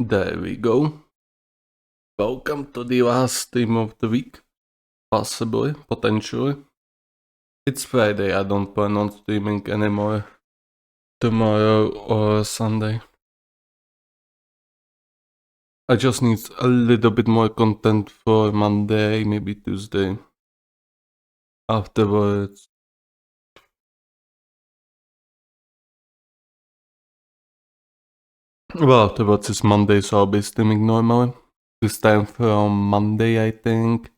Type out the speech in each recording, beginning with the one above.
There we go. Welcome to the last stream of the week. Possibly, potentially. It's Friday, I don't plan on streaming anymore. Tomorrow or Sunday. I just need a little bit more content for Monday, maybe Tuesday. Afterwards. Well, afterwards is Monday, so I'll be streaming normally. This time from Monday, I think.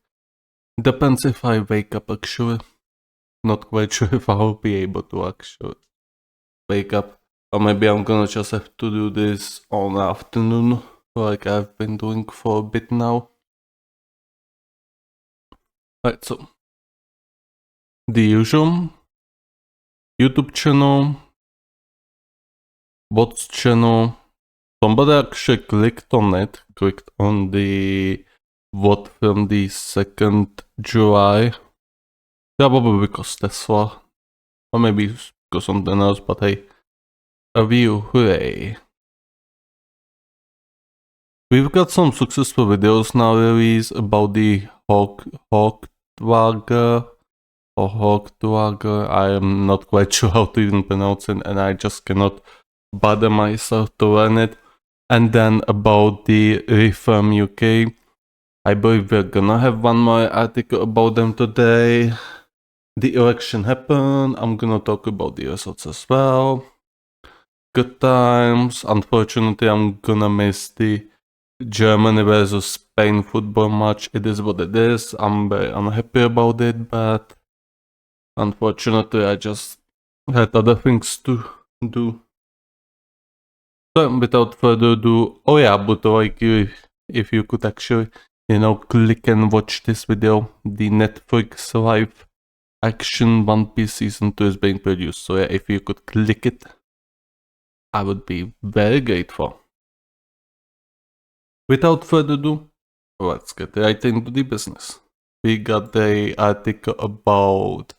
Depends if I wake up actually. Not quite sure if I'll be able to actually wake up. Or maybe I'm gonna just have to do this on afternoon, like I've been doing for a bit now. Right, so the usual YouTube channel, VODs channel. Somebody actually clicked on the VOD from the 2nd July. Probably because Tesla, or maybe because something else, but hey, a view, hooray. We've got some successful videos now released about the Hawktwager. I am not quite sure how to even pronounce it, and I just cannot bother myself to learn it. And then about the Reform UK, I believe we're gonna have one more article about them today. The election happened, I'm gonna talk about the results as well. Good times. Unfortunately, I'm gonna miss the Germany versus Spain football match. It is what it is. I'm very unhappy about it, but unfortunately I just had other things to do. So without further ado, oh yeah, but like if you could actually, click and watch this video. The Netflix live action One Piece Season 2 is being produced. So yeah, if you could click it, I would be very grateful. Without further ado, let's get right into the business. We got the article about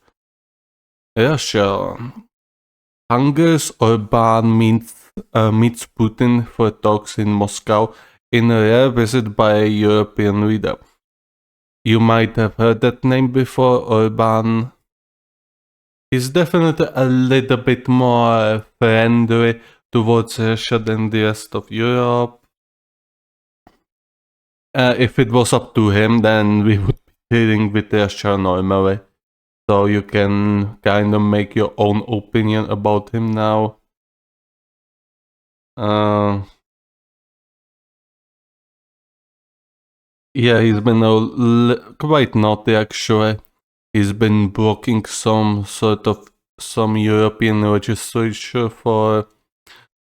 Russia. Hungary's Orbán meets Putin for talks in Moscow in a rare visit by a European leader. You might have heard that name before, Orbán. He's definitely a little bit more friendly towards Russia than the rest of Europe. If it was up to him, then we would be dealing with Russia normally. So you can kind of make your own opinion about him now. Yeah, he's been quite naughty actually. He's been blocking some European legislature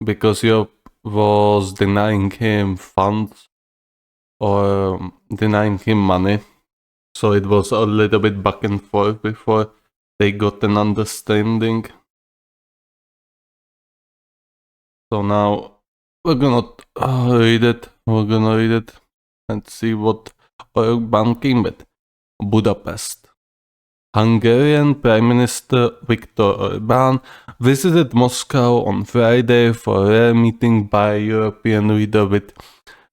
because Europe was denying him funds or denying him money. So it was a little bit back and forth before they got an understanding. So now we're gonna read it. And see what Orbán came with. Budapest. Hungarian Prime Minister Viktor Orbán visited Moscow on Friday for a rare meeting by a European leader with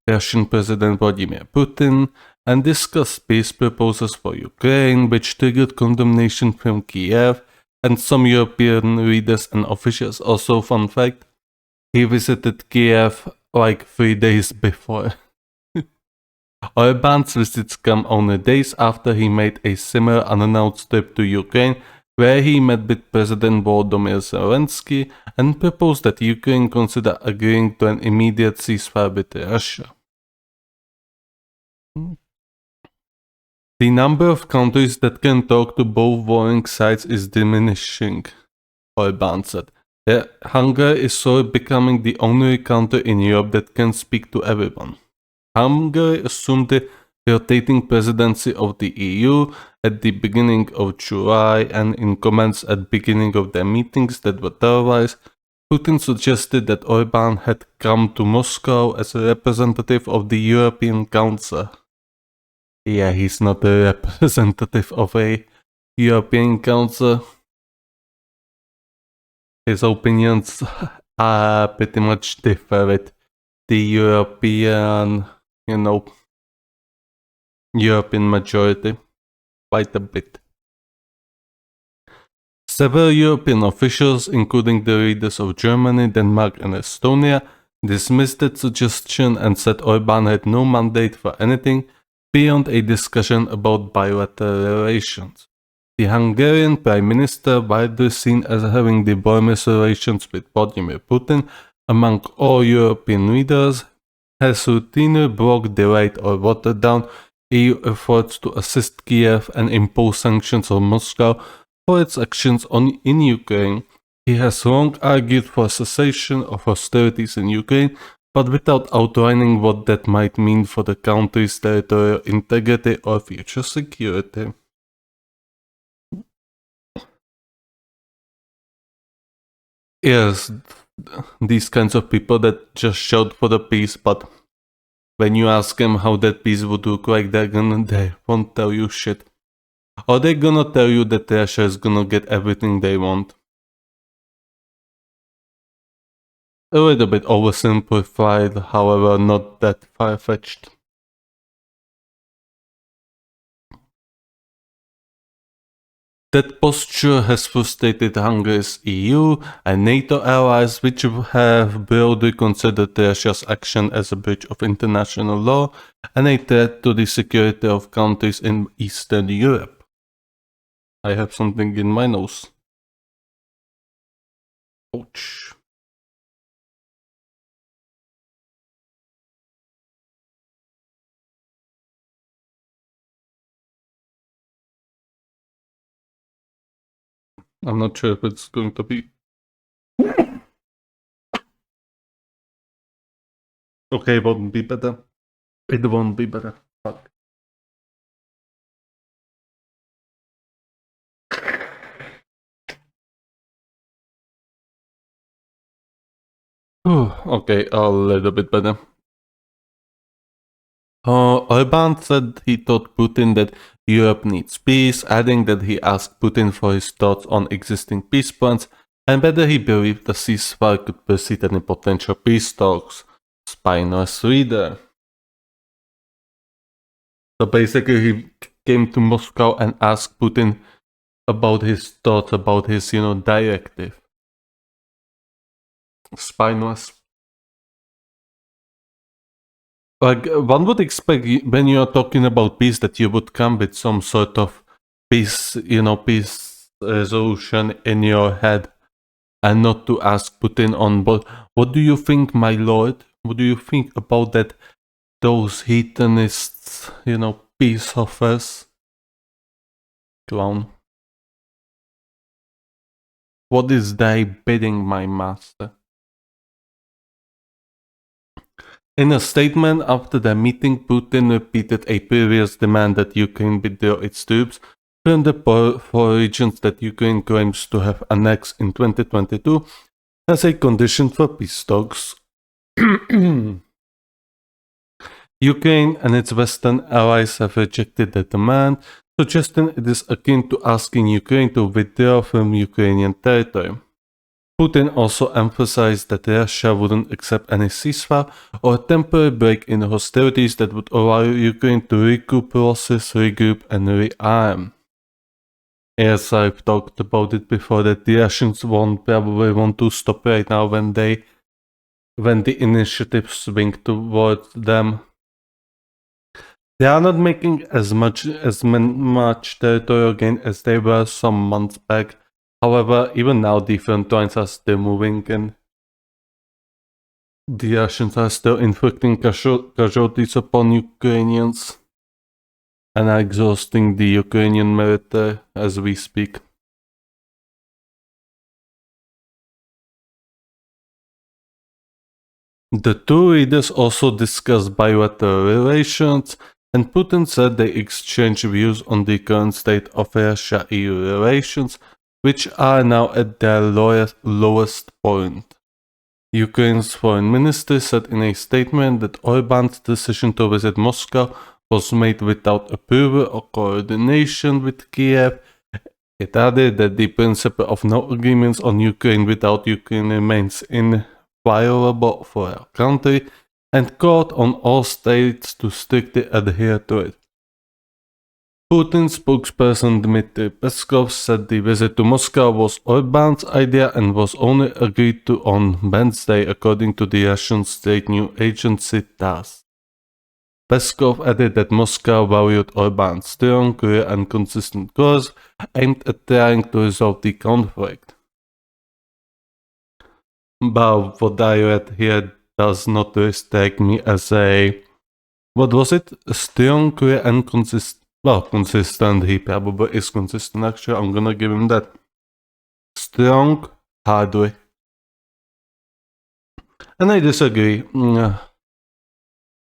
Russian President Vladimir Putin and discussed peace proposals for Ukraine, which triggered condemnation from Kiev and some European leaders and officials. Also, fun fact, he visited Kiev like 3 days before. Orbán's visits come only days after he made a similar unannounced trip to Ukraine, where he met with President Volodymyr Zelensky and proposed that Ukraine consider agreeing to an immediate ceasefire with Russia. The number of countries that can talk to both warring sides is diminishing, Orbán said. Hungary is slowly becoming the only country in Europe that can speak to everyone. Hungary assumed the rotating presidency of the EU at the beginning of July, and in comments at the beginning of their meetings that were televised, Putin suggested that Orbán had come to Moscow as a representative of the European Council. Yeah, he's not a representative of a European Council. His opinions are pretty much different the European majority quite a bit. Several European officials, including the leaders of Germany, Denmark, and Estonia, dismissed the suggestion and said Orbán had no mandate for anything beyond a discussion about bilateral relations. The Hungarian Prime Minister, widely seen as having the warmest relations with Vladimir Putin among all European leaders, has routinely blocked, delayed, or watered down EU efforts to assist Kiev and impose sanctions on Moscow for its actions in Ukraine. He has long argued for cessation of hostilities in Ukraine, but without outlining what that might mean for the country's territorial integrity or future security. Yes, these kinds of people that just shout for the peace, but when you ask them how that peace would look like, they won't tell you shit. Or they're gonna tell you that Russia is gonna get everything they want. A little bit oversimplified, however, not that far-fetched. That posture has frustrated Hungary's EU and NATO allies, which have broadly considered Russia's action as a breach of international law and a threat to the security of countries in Eastern Europe. I have something in my nose. Ouch. I'm not sure if it's going to be... Okay, it won't be better. It won't be better. Fuck. Okay, a little bit better. Orbán said he told Putin that Europe needs peace, adding that he asked Putin for his thoughts on existing peace plans and whether he believed the ceasefire could precede any potential peace talks. Spineless reader. So basically he came to Moscow and asked Putin about his thoughts about his, directive. Spineless. Like, one would expect when you are talking about peace that you would come with some sort of peace resolution in your head and not to ask Putin on, but what do you think, my lord? What do you think about that, those hedonists, peace offers? Clown. What is thy bidding, my master? In a statement after the meeting, Putin repeated a previous demand that Ukraine withdraw its troops from the four regions that Ukraine claims to have annexed in 2022 as a condition for peace talks. Ukraine and its Western allies have rejected the demand, suggesting it is akin to asking Ukraine to withdraw from Ukrainian territory. Putin also emphasized that Russia wouldn't accept any ceasefire or temporary break in hostilities that would allow Ukraine to recoup losses, regroup, and rearm. Yes, I've talked about it before that the Russians won't probably want to stop right now when the initiative swing towards them. They are not making as much territorial gain as they were some months back. However, even now the front lines are still moving and the Russians are still inflicting casualties upon Ukrainians and are exhausting the Ukrainian military as we speak. The two leaders also discussed bilateral relations, and Putin said they exchanged views on the current state of Russia-EU relations, which are now at their lowest point. Ukraine's foreign ministry said in a statement that Orbán's decision to visit Moscow was made without approval or coordination with Kiev. It added that the principle of no agreements on Ukraine without Ukraine remains inviolable for our country, and called on all states to strictly adhere to it. Putin's spokesperson Dmitry Peskov said the visit to Moscow was Orban's idea and was only agreed to on Wednesday, according to the Russian state news agency TASS. Peskov added that Moscow valued Orban's strong, clear and consistent course aimed at trying to resolve the conflict. But what I read here does not strike me as a... What was it? Strong, clear and consistent. Well, consistent, he probably is consistent actually, I'm gonna give him that. Strong, hardly. And I disagree.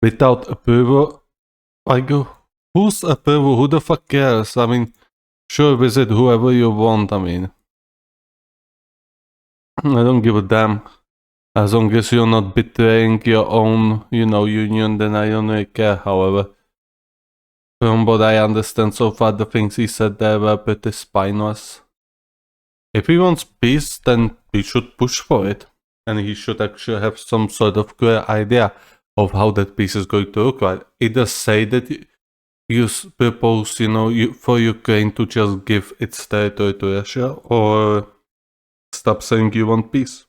Without approval, I go, whose approval? Who the fuck cares? I mean, sure, visit whoever you want, I mean. I don't give a damn. As long as you're not betraying your own, union, then I don't really care, however. From what I understand so far, the things he said there were pretty spineless. If he wants peace, then he should push for it. And he should actually have some sort of clear idea of how that peace is going to look like. Either say that you propose, for Ukraine to just give its territory to Russia, or stop saying you want peace.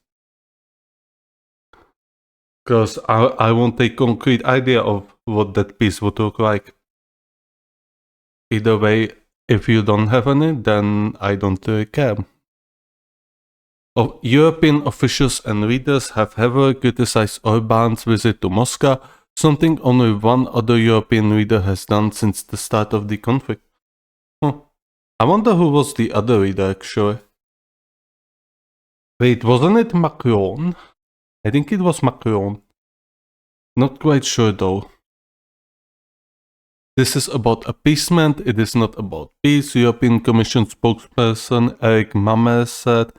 Because I want a concrete idea of what that peace would look like. Either way, if you don't have any, then I don't really care. European officials and leaders have heavily criticized Orban's visit to Moscow, something only one other European leader has done since the start of the conflict. I wonder who was the other leader actually. Wait, wasn't it Macron? I think it was Macron. Not quite sure though. This is about appeasement, it is not about peace. European Commission spokesperson Eric Mamer said,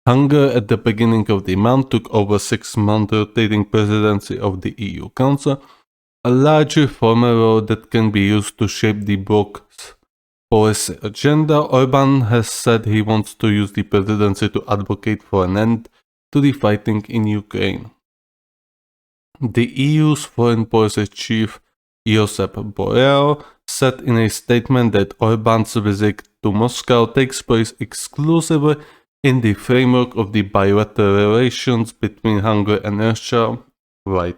Hungary at the beginning of the month took over 6-month rotating presidency of the EU Council, a largely formal role that can be used to shape the bloc's policy agenda. Orban has said he wants to use the presidency to advocate for an end to the fighting in Ukraine. The EU's foreign policy chief Josep Borrell said in a statement that Orban's visit to Moscow takes place exclusively in the framework of the bilateral relations between Hungary and Russia. Right.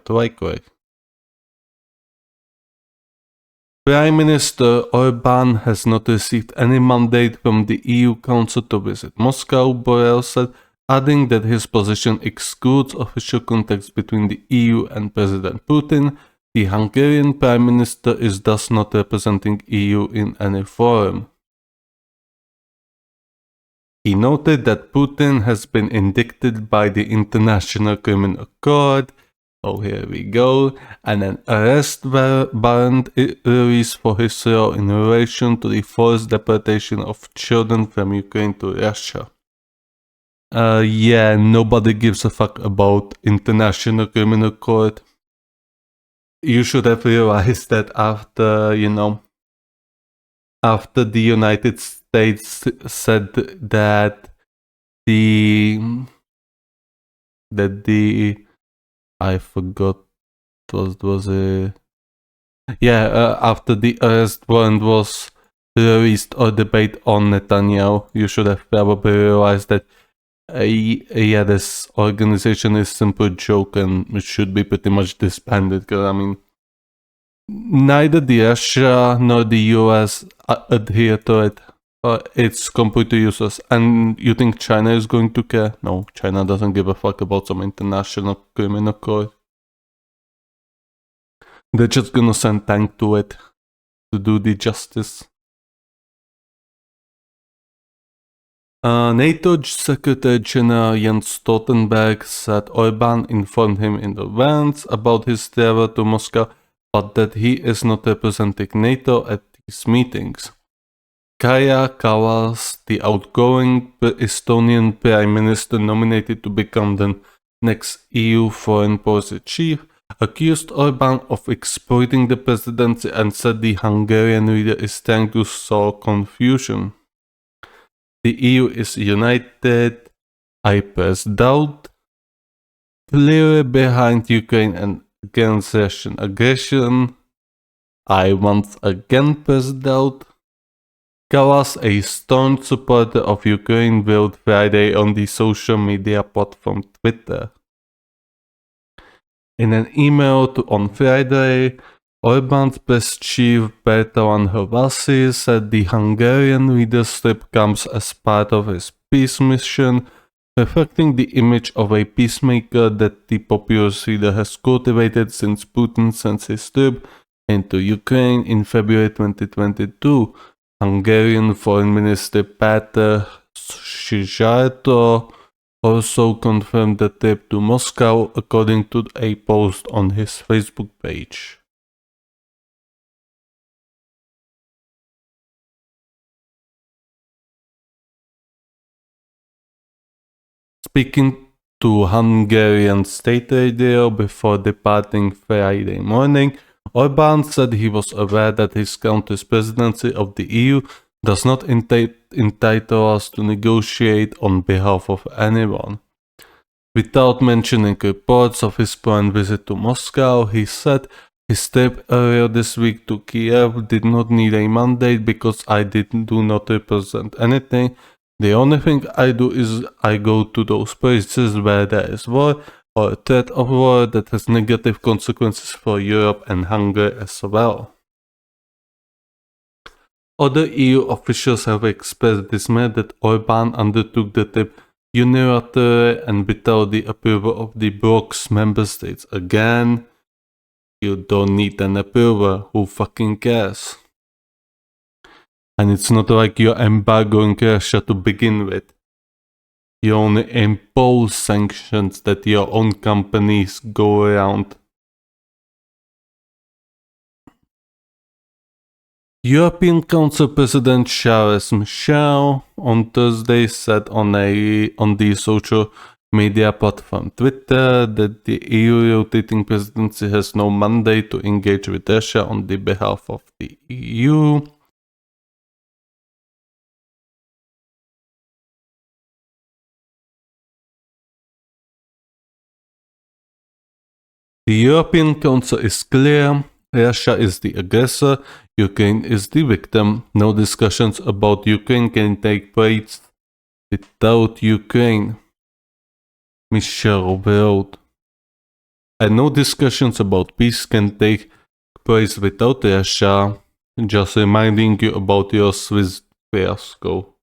Prime Minister Orban has not received any mandate from the EU Council to visit Moscow, Borrell said, adding that his position excludes official contacts between the EU and President Putin. The Hungarian Prime Minister is thus not representing EU in any forum. He noted that Putin has been indicted by the International Criminal Court, here we go, and an arrest warrant released for his role in relation to the forced deportation of children from Ukraine to Russia. Yeah, nobody gives a fuck about International Criminal Court. You should have realized that after the United States said that I forgot what was it. Yeah, after the arrest warrant was released or debate on Netanyahu, you should have probably realized that yeah, this organization is simple joke and it should be pretty much disbanded, because I mean, neither the Russia nor the US adhere to it. It's completely useless. And you think China is going to care? No, China doesn't give a fuck about some international criminal court. They're just gonna send tank to it to do the justice. NATO Secretary General Jens Stoltenberg said Orban informed him in advance about his travel to Moscow, but that he is not representing NATO at these meetings. Kaja Kallas, the outgoing Estonian Prime Minister nominated to become the next EU foreign policy chief, accused Orban of exploiting the presidency and said the Hungarian leader is trying to sow confusion. The EU is united, I press doubt, clearly behind Ukraine and against Russian aggression. I once again pressed out. Kalas, a staunch supporter of Ukraine, wrote Friday on the social media platform Twitter. In an email on Friday, Orbán's press chief Bertalan Hrvasi said the Hungarian leadership comes as part of his peace mission, reflecting the image of a peacemaker that the populist leader has cultivated since Putin sent his troops into Ukraine in February 2022. Hungarian Foreign Minister Péter Szijjártó also confirmed the trip to Moscow, according to a post on his Facebook page. Speaking to Hungarian state radio before departing Friday morning, Orbán said he was aware that his country's presidency of the EU does not entitle us to negotiate on behalf of anyone. Without mentioning reports of his planned visit to Moscow, he said his trip earlier this week to Kiev did not need a mandate because I do not represent anything. The only thing I do is I go to those places where there is war or a threat of war that has negative consequences for Europe and Hungary as well. Other EU officials have expressed dismay that Orbán undertook the trip unilaterally and without the approval of the bloc's member states. Again, you don't need an approval. Who fucking cares? And it's not like you're embargoing Russia to begin with. You only impose sanctions that your own companies go around. European Council President Charles Michel on Thursday said on the social media platform Twitter that the EU rotating presidency has no mandate to engage with Russia on the behalf of the EU. The European Council is clear. Russia is the aggressor. Ukraine is the victim. No discussions about Ukraine can take place without Ukraine, Michel wrote. And no discussions about peace can take place without Russia. Just reminding you about your Swiss fiasco.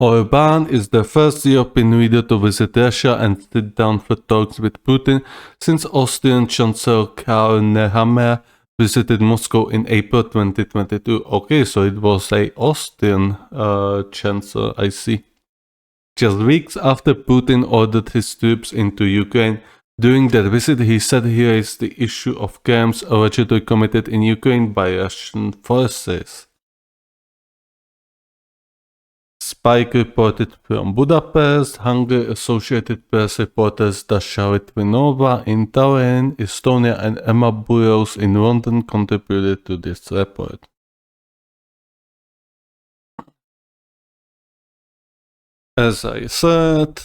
Orbán is the first European leader to visit Russia and sit down for talks with Putin since Austrian Chancellor Karl Nehammer visited Moscow in April 2022. Okay, so it was a Austrian Chancellor, I see. Just weeks after Putin ordered his troops into Ukraine, during that visit he said he raised the issue of crimes allegedly committed in Ukraine by Russian forces. Spike reported from Budapest. Hungary Associated Press reporters Dasha Litvinova in Tallinn, Estonia and Emma Burrows in London contributed to this report. As I said,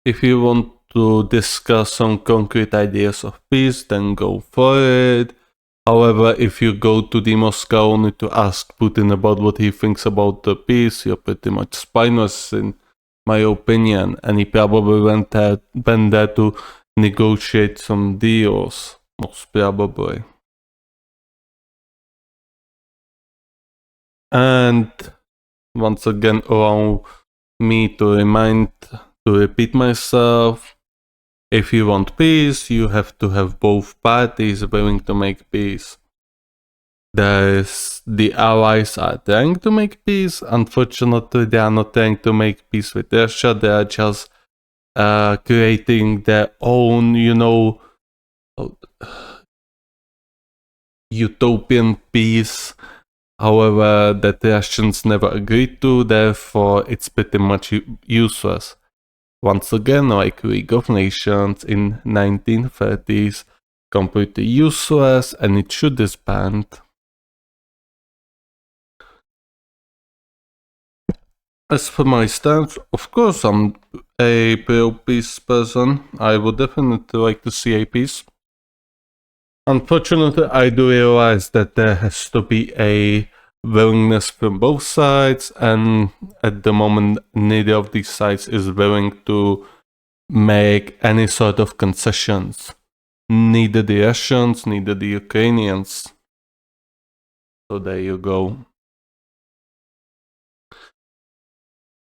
if you want to discuss some concrete ideas of peace, then go for it. However, if you go to the Moscow only to ask Putin about what he thinks about the peace, you're pretty much spineless in my opinion, and he probably went there to negotiate some deals, most probably. And once again, allow me to repeat myself. If you want peace, you have to have both parties willing to make peace. The allies are trying to make peace. Unfortunately, they are not trying to make peace with Russia. They are just creating their own, utopian peace. However, that Russians never agreed to. Therefore, it's pretty much useless. Once again, like League of Nations in 1930s, completely useless and it should disband. As for my stance, of course I'm a pro-peace person. I would definitely like to see a peace. Unfortunately, I do realize that there has to be a willingness from both sides, and at the moment, neither of these sides is willing to make any sort of concessions. Neither the Russians, neither the Ukrainians. So there you go.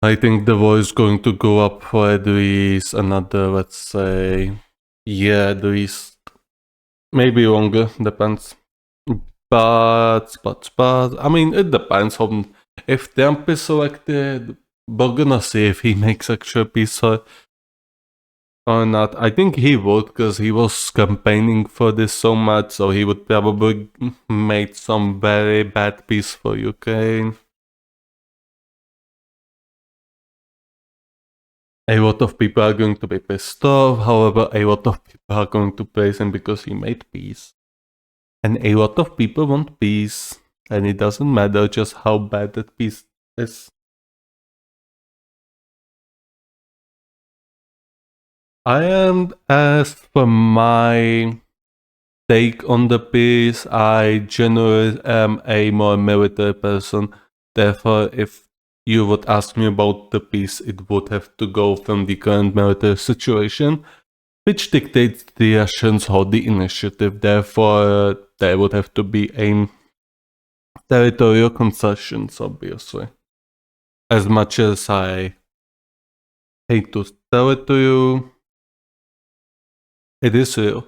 I think the war is going to go up for at least another, let's say, year at least. Maybe longer, depends. But, I mean, it depends on if Trump is elected. We're gonna see if he makes actual peace or not. I think he would, because he was campaigning for this so much, so he would probably make some very bad peace for Ukraine. A lot of people are going to be pissed off, however, a lot of people are going to praise him because he made peace. And a lot of people want peace, and it doesn't matter just how bad that peace is. I am, as for my take on the peace, I generally am a more military person. Therefore, if you would ask me about the peace, it would have to go from the current military situation, which dictates the Russians hold the initiative. Therefore, there would have to be a territorial concessions, obviously. As much as I hate to tell it to you, it is real.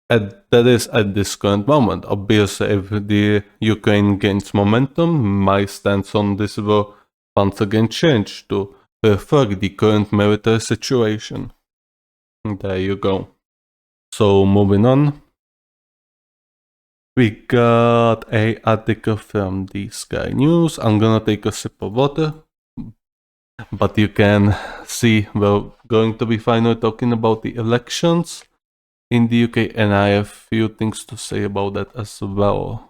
That is at this current moment. Obviously, if the Ukraine gains momentum, my stance on this will once again change to reflect the current military situation. There you go. So moving on, we got a article from the Sky News. I'm gonna take a sip of water, but you can see we're going to be finally talking about the elections in the UK, and I have a few things to say about that as well.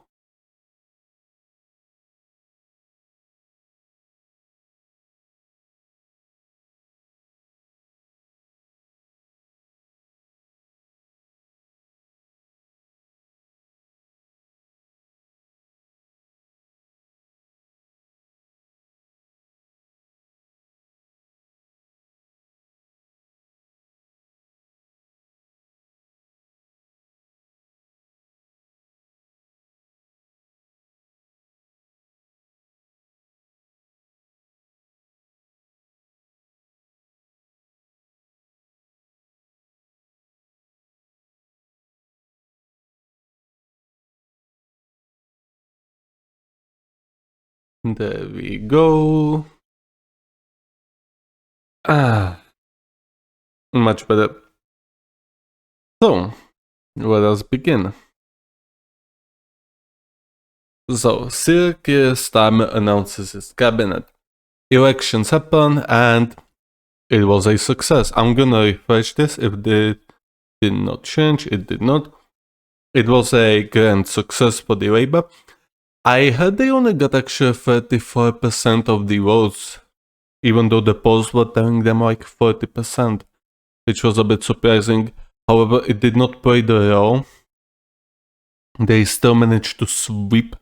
There we go. Much better. So, let us begin. So, Sir Keir Starmer announces his cabinet. Elections happen, and it was a success. I'm gonna refresh this if they did not change. It did not. It was a grand success for the Labour. I heard they only got actually 34% of the votes, even though the polls were telling them like 40%, which was a bit surprising. However, it did not play the role. They still managed to sweep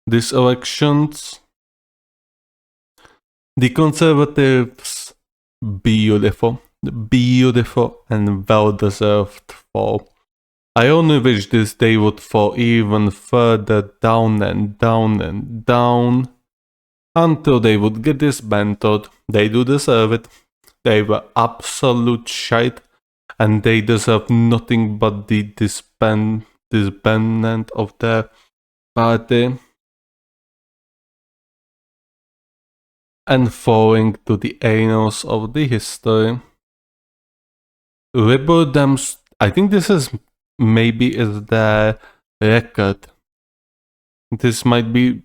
these elections. The Conservatives, beautiful and well-deserved fall. I only wish this day would fall even further down and down and down until they would get disbanded. They do deserve it. They were absolute shite, and they deserve nothing but the disbandment of their party and falling to the annals of the history. Liberal Dems, I think this is maybe is their record. This might be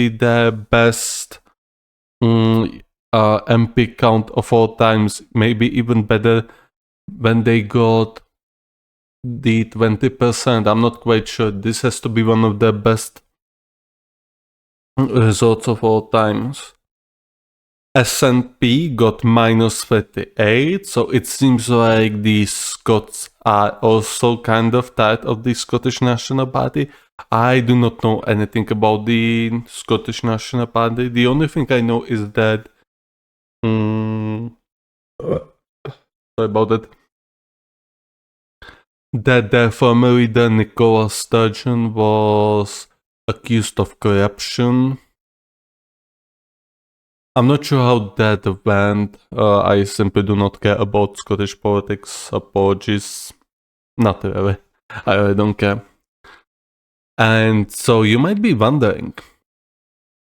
their best MP count of all times. Maybe even better when they got the 20%. I'm not quite sure. This has to be one of the best results of all times. S&P got -38, so it seems like the Scots are also kind of tired of the Scottish National Party. I do not know anything about the Scottish National Party. The only thing I know is that... sorry about that. That their former leader Nicola Sturgeon was accused of corruption. I'm not sure how that went. I simply do not care about Scottish politics. Apologies. Not really. I really don't care. And so you might be wondering,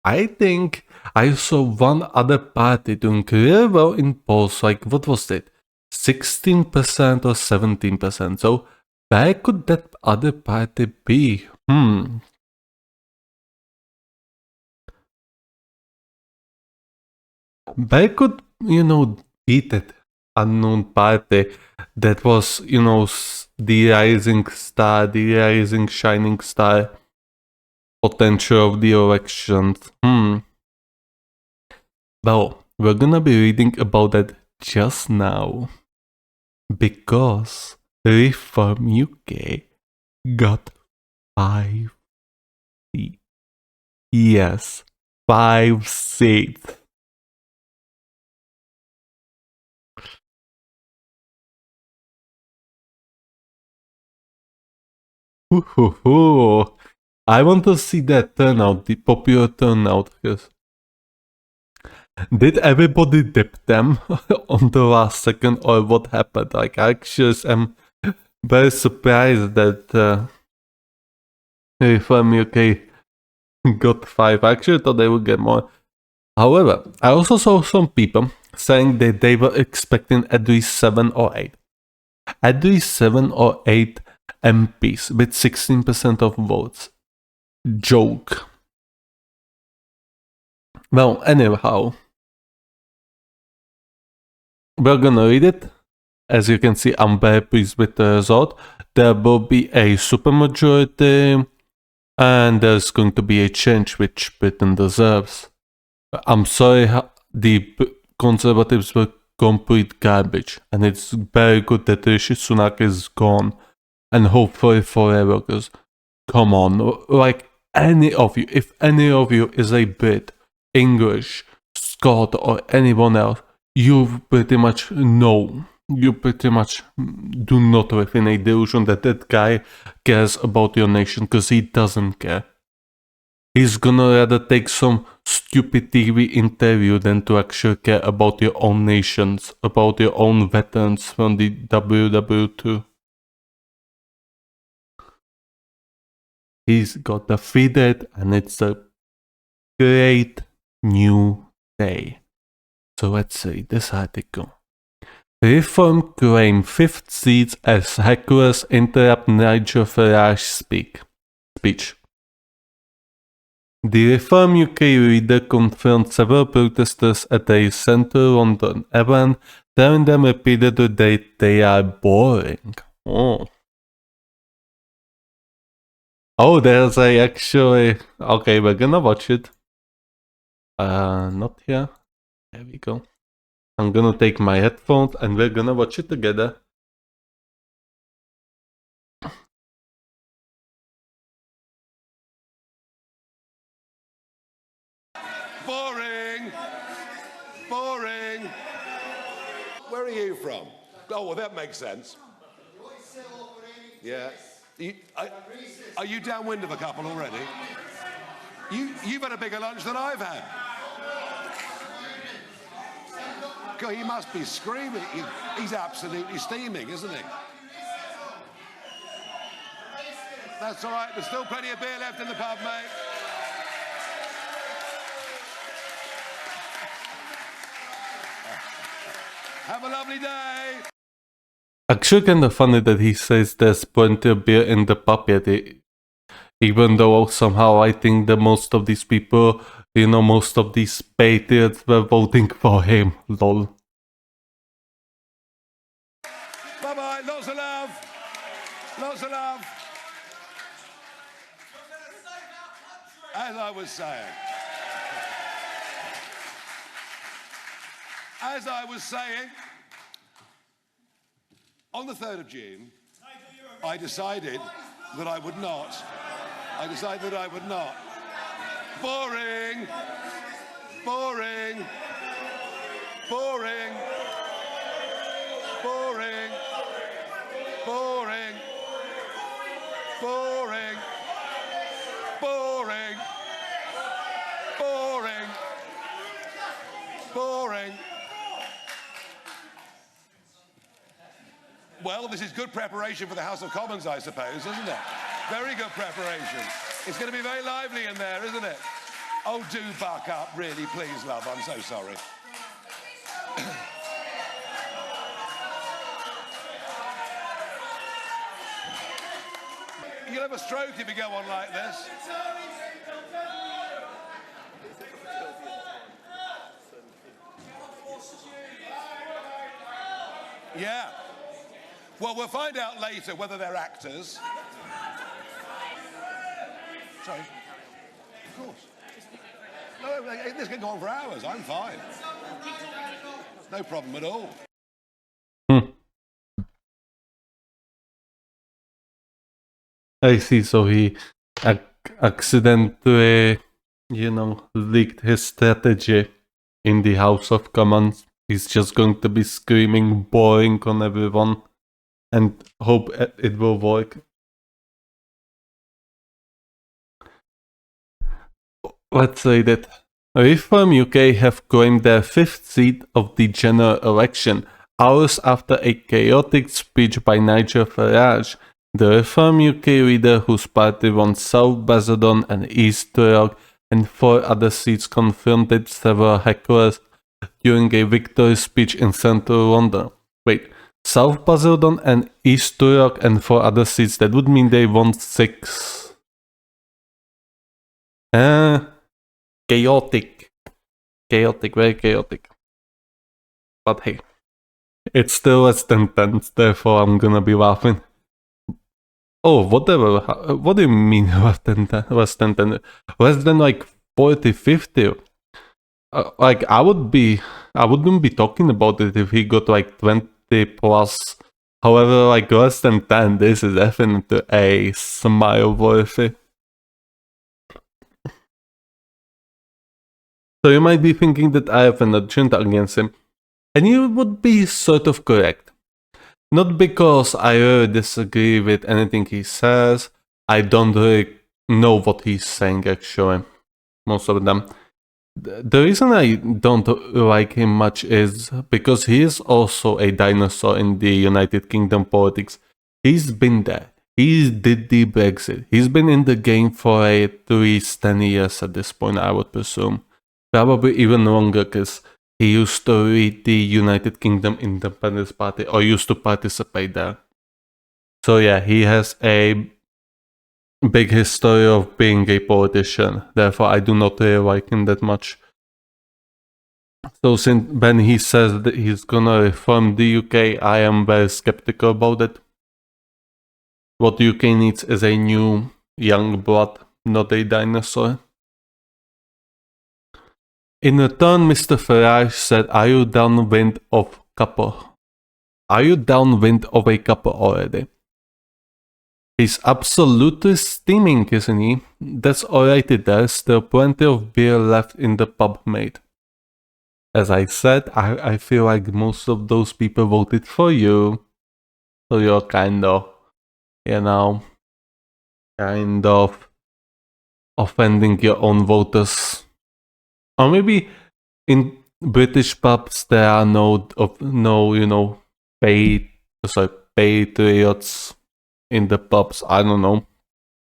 I think I saw one other party doing really well in polls, like what was it? 16% or 17%. So where could that other party be? Where could, be that unknown party that was, the rising star, the rising shining star potential of the elections? Well, we're gonna be reading about that just now. Because Reform UK got 5 seats. Yes, 5 seats. I want to see that turnout, the popular turnout. Yes. Did everybody dip them on the last second, or what happened? Like, I just am very surprised that Reform UK got 5. I actually thought they would get more. However, I also saw some people saying that they were expecting at least 7 or 8. At least 7 or 8 MPs with 16% of votes. Joke. Well, anyhow, we're gonna read it. As you can see, I'm very pleased with the result. There will be a supermajority, and there's going to be a change which Britain deserves. I'm sorry, the Conservatives were complete garbage, and it's very good that Rishi Sunak is gone, and hopefully forever, because come on, like any of you, if any of you is a Brit, English, Scot, or anyone else, you pretty much know, you pretty much do not live in a delusion that that guy cares about your nation, because he doesn't care. He's gonna rather take some stupid TV interview than to actually care about your own nations, about your own veterans from the WW2. He's got defeated, and it's a great new day. So let's read this article. Reform claim 5th seats as hecklers interrupt Nigel Farage's speech. The Reform UK leader confronted several protesters at a central London event, telling them repeatedly that they are boring. Oh, there's a actually... Okay, we're gonna watch it. Not here. There we go. I'm gonna take my headphones and we're gonna watch it together. Boring! Boring! Where are you from? Oh, well, that makes sense. Yeah. Are you downwind of a couple already? You've had a bigger lunch than I've had. God, he must be screaming. He's absolutely steaming, isn't he? That's all right. There's still plenty of beer left in the pub, mate. Have a lovely day. Actually, kind of funny that he says there's plenty of beer in the pub yet. Even though somehow I think that most of these people, most of these patriots were voting for him. Lol. Bye-bye. Lots of love. Lots of love. As I was saying. as I was saying, on the 3rd of June, I decided that I would not. I decided that I would not. Boring. Boring. Boring. Boring. Boring. Boring. Boring. Boring. Boring. Well, this is good preparation for the House of Commons, I suppose, isn't it? Very good preparation. It's going to be very lively in there, isn't it? Oh, do buck up, really, please, love. I'm so sorry. You'll have a stroke if you go on like this. Yeah. Well, we'll find out later whether they're actors. Sorry. Of course. No, this can go on for hours. I'm fine. No problem at all. I see, so he accidentally, leaked his strategy in the House of Commons. He's just going to be screaming boring on everyone and hope it will work. Let's say that Reform UK have claimed their 5th seat of the general election, hours after a chaotic speech by Nigel Farage. The Reform UK leader, whose party won South Basildon and East Thurrock and 4 other seats, confronted several hecklers during a victory speech in central London. Wait, South Basildon and East Thurrock and 4 other seats, that would mean they won 6. Chaotic. Chaotic, very chaotic. But hey, it's still less than 10, therefore I'm gonna be laughing. Oh, whatever. What do you mean less than 10? Less than like 40, 50? Like, I wouldn't be talking about it if he got like 20 plus. However, like less than 10, this is definitely a smile worthy. So you might be thinking that I have an agenda against him, and you would be sort of correct. Not because I really disagree with anything he says, I don't really know what he's saying actually, most of them. The reason I don't like him much is because he is also a dinosaur in the United Kingdom politics. He's been there. He did the Brexit. He's been in the game for at least 10 years at this point, I would presume. Probably even longer, because he used to lead the United Kingdom Independence Party, or used to participate there. So yeah, he has a big history of being a politician. Therefore, I do not really like him that much. So when he says that he's gonna reform the UK, I am very skeptical about it. What UK needs is a new young blood, not a dinosaur. In return, Mr. Farage said, Are you downwind of a cuppa already? He's absolutely steaming, isn't he? That's alrighty, there's still plenty of beer left in the pub, mate. As I said, I feel like most of those people voted for you. So you're kind of offending your own voters. Or maybe in British pubs there are no patriots in the pubs. I don't know.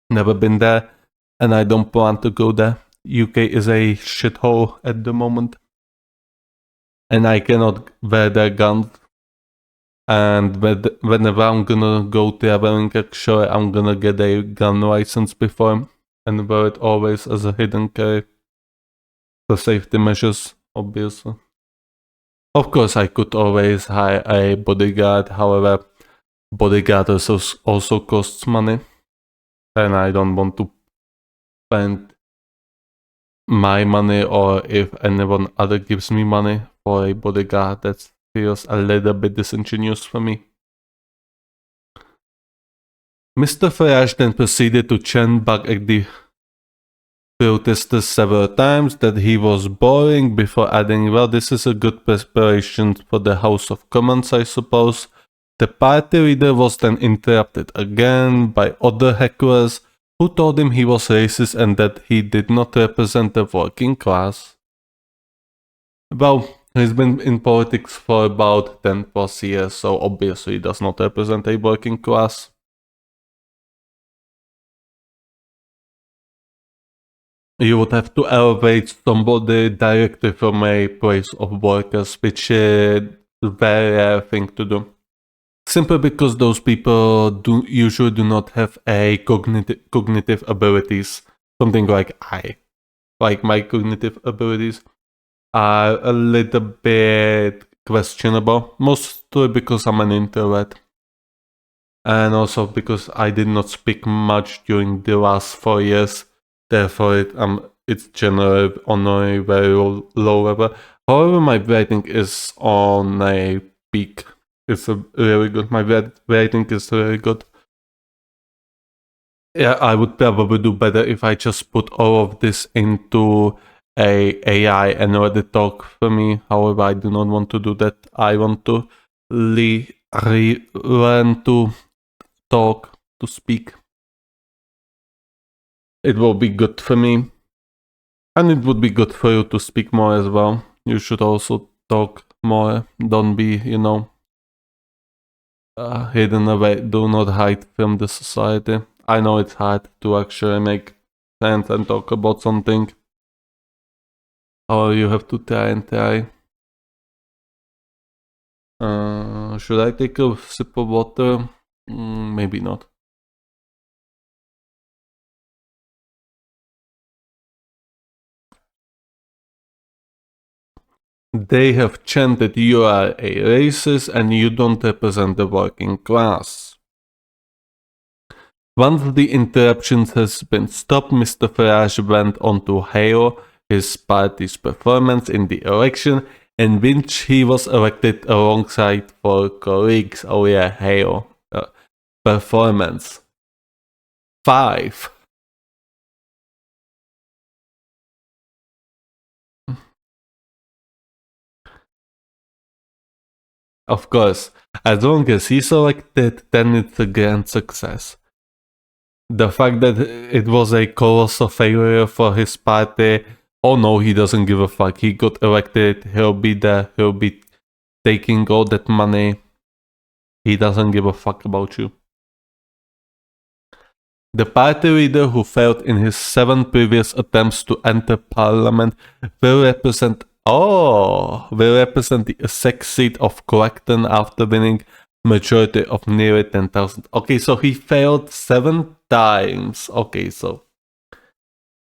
Never been there, and I don't plan to go there. UK is a shithole at the moment, and I cannot wear their guns. And whenever I'm gonna go traveling, actually, I'm gonna get a gun license before and wear it always as a hidden carry. For safety measures, obviously. Of course, I could always hire a bodyguard, however, bodyguard also costs money, and I don't want to spend my money, or if anyone other gives me money for a bodyguard. That feels a little bit disingenuous for me. Mr. Farage then proceeded to chant back at the protesters several times that he was boring before adding, well, this is a good preparation for the House of Commons, I suppose. The party leader was then interrupted again by other hecklers who told him he was racist and that he did not represent the working class. Well, he's been in politics for about 10 plus years, so obviously he does not represent a working class. You would have to elevate somebody directly from a place of workers, which is a very rare thing to do. Simply because those people usually do not have a cognitive abilities, something like my cognitive abilities are a little bit questionable, mostly because I'm an introvert. And also because I did not speak much during the last 4 years. Therefore, it's generally on a very low level. However, my rating is on a peak. It's really good. My rating is really good. Yeah, I would probably do better if I just put all of this into a AI and let it talk for me. However, I do not want to do that. I want to learn to talk, to speak. It will be good for me. And it would be good for you to speak more as well. You should also talk more. Don't be, hidden away. Do not hide from the society. I know it's hard to actually make sense and talk about something. Or you have to try and try. Should I take a sip of water? Maybe not. They have chanted you are a racist and you don't represent the working class. Once the interruptions has been stopped, Mr. Farage went on to hail his party's performance in the election, in which he was elected alongside 4 colleagues. Oh yeah, hail. Performance. 5. Of course, as long as he's elected, then it's a grand success. The fact that it was a colossal failure for his party, oh no, he doesn't give a fuck. He got elected, he'll be there, he'll be taking all that money. He doesn't give a fuck about you. The party leader who failed in his 7 previous attempts to enter parliament will represent the Essex seat of Clacton after winning majority of nearly 10,000. Okay, so he failed 7 times. Okay, so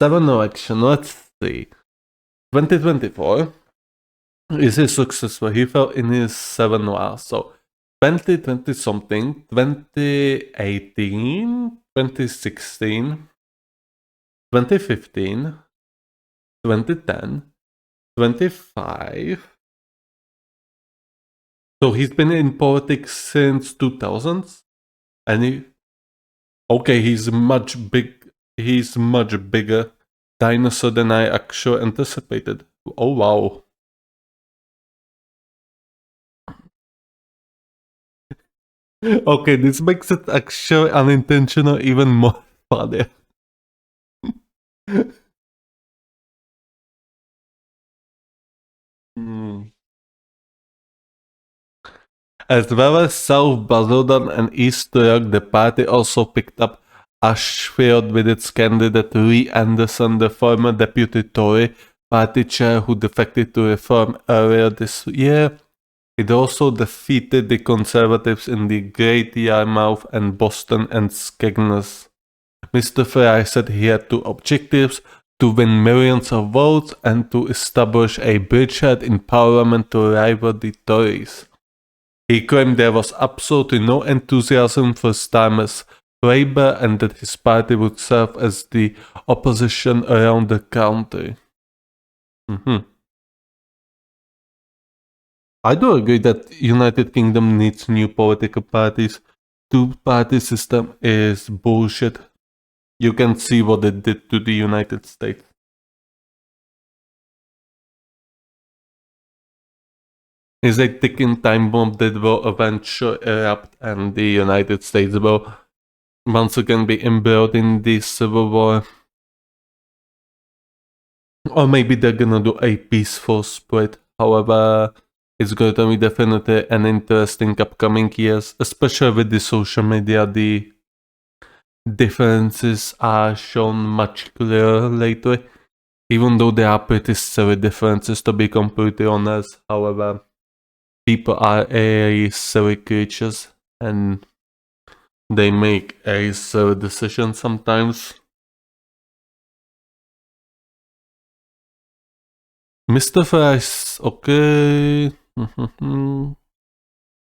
7 election. Let's see. 2024 is he successful? He fell in his 7 last. So 2020 something, 2018, 2016, 2015, 2010, 25. So he's been in politics since 2000s, and he's much bigger dinosaur than I actually anticipated. Oh wow. Okay, this makes it actually unintentional even more funny. As well as South Basildon and East York, the party also picked up Ashfield with its candidate Lee Anderson, the former deputy Tory party chair who defected to Reform earlier this year. It also defeated the Conservatives in the Great Yarmouth and Boston and Skegness. Mr. Farage said he had 2 objectives: to win millions of votes and to establish a bridgehead in Parliament to rival the Tories. He claimed there was absolutely no enthusiasm for Starmer's Labour and that his party would serve as the opposition around the country. I do agree that United Kingdom needs new political parties. Two-party system is bullshit. You can see what it did to the United States. It's a ticking time bomb that will eventually erupt and the United States will once again be embroiled in the civil war. Or maybe they're gonna do a peaceful split. However, it's going to be definitely an interesting upcoming years, especially with the social media. The differences are shown much clearer lately, even though they are pretty silly differences to be completely honest. However, people are a silly creatures and they make a silly decision sometimes. Mr. Fries, okay.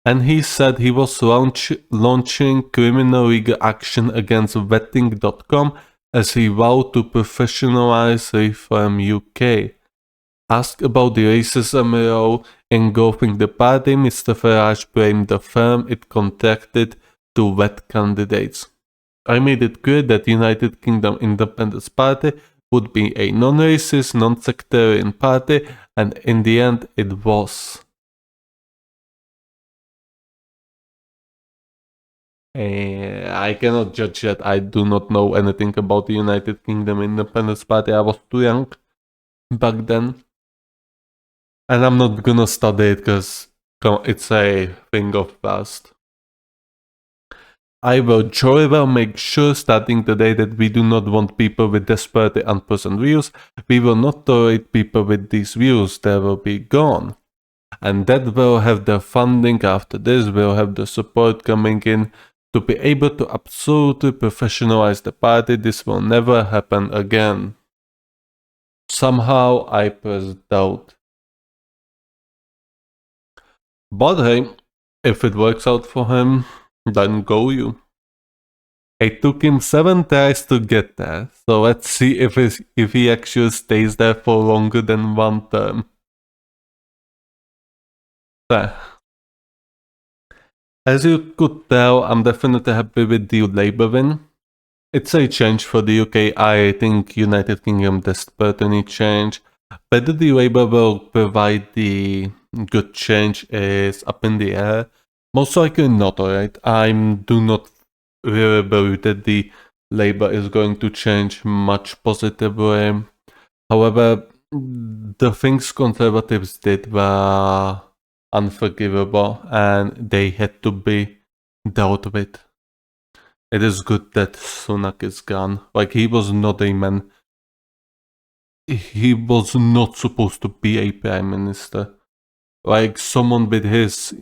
And he said he was launching criminal legal action against vetting.com as he vowed to professionalize Reform UK. Asked about the racism row engulfing the party, Mr. Farage blamed the firm it contracted to vet candidates. I made it clear that United Kingdom Independence Party would be a non-racist, non-sectarian party, and in the end it was. I cannot judge that. I do not know anything about the United Kingdom Independence Party. I was too young back then. And I'm not gonna study it because it's a thing of past. I will jolly well make sure starting today that we do not want people with desperately unpleasant views. We will not tolerate people with these views. They will be gone. And that will have the funding after this, will have the support coming in to be able to absolutely professionalize the party. This will never happen again. Somehow I press doubt. But hey, if it works out for him, then go you. It took him 7 tries to get there, so let's see if he actually stays there for longer than one term. There. As you could tell, I'm definitely happy with the Labour win. It's a change for the UK. I think United Kingdom desperately need change. Whether the Labour will provide the good change is up in the air. Most likely not, alright? I do not really believe that the Labour is going to change much positively. However, the things Conservatives did were unforgivable and they had to be dealt with. It is good that Sunak is gone. Like, he was not a man. He was not supposed to be a prime minister. Like, someone with his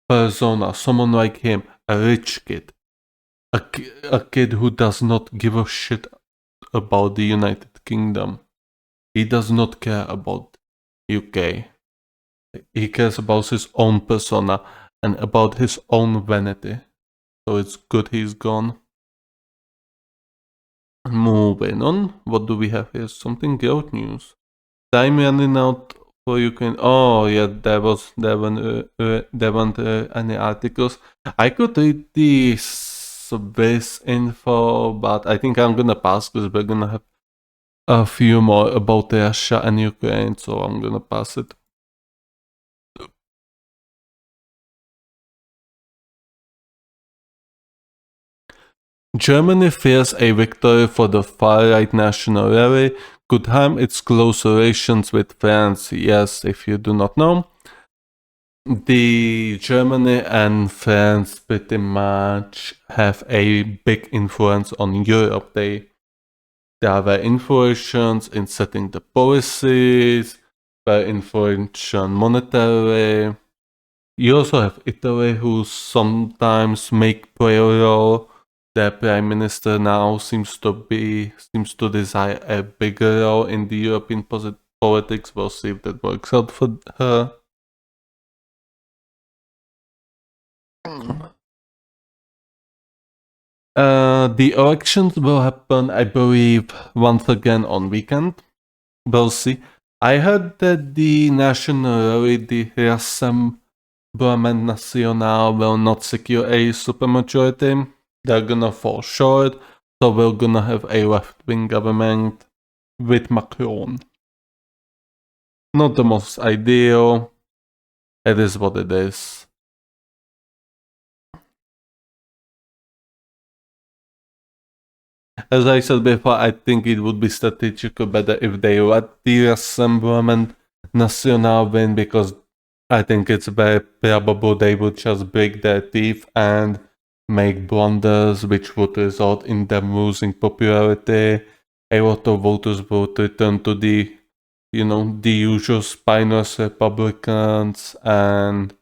persona, someone like him, a rich kid, a kid who does not give a shit about the United Kingdom. He does not care about UK. He cares about his own persona and about his own vanity. So it's good he's gone. Moving on, what do we have here? Something good news. Time running out for Ukraine. Oh yeah, there weren't any articles. I could read this info, but I think I'm gonna pass because we're gonna have a few more about Russia and Ukraine, so I'm gonna pass it. Germany fears a victory for the far-right national rally could harm its close relations with France. Yes, if you do not know, the Germany and France pretty much have a big influence on Europe. They are very influential in setting the policies, very influential monetarily. You also have Italy, who sometimes play a role. Their prime minister now seems to desire a bigger role in the European politics. We'll see if that works out for her. The elections will happen, I believe, once again on weekend. We'll see. I heard that the National Rally, the Rassemblement National, will not secure a supermajority. They're gonna fall short, so we're gonna have a left-wing government with Macron. Not the most ideal. It is what it is. As I said before, I think it would be strategically better if they let the Rassemblement National win, because I think it's very probable they would just break their teeth and make blunders, which would result in them losing popularity. A lot of voters would return to the usual spineless Republicans, and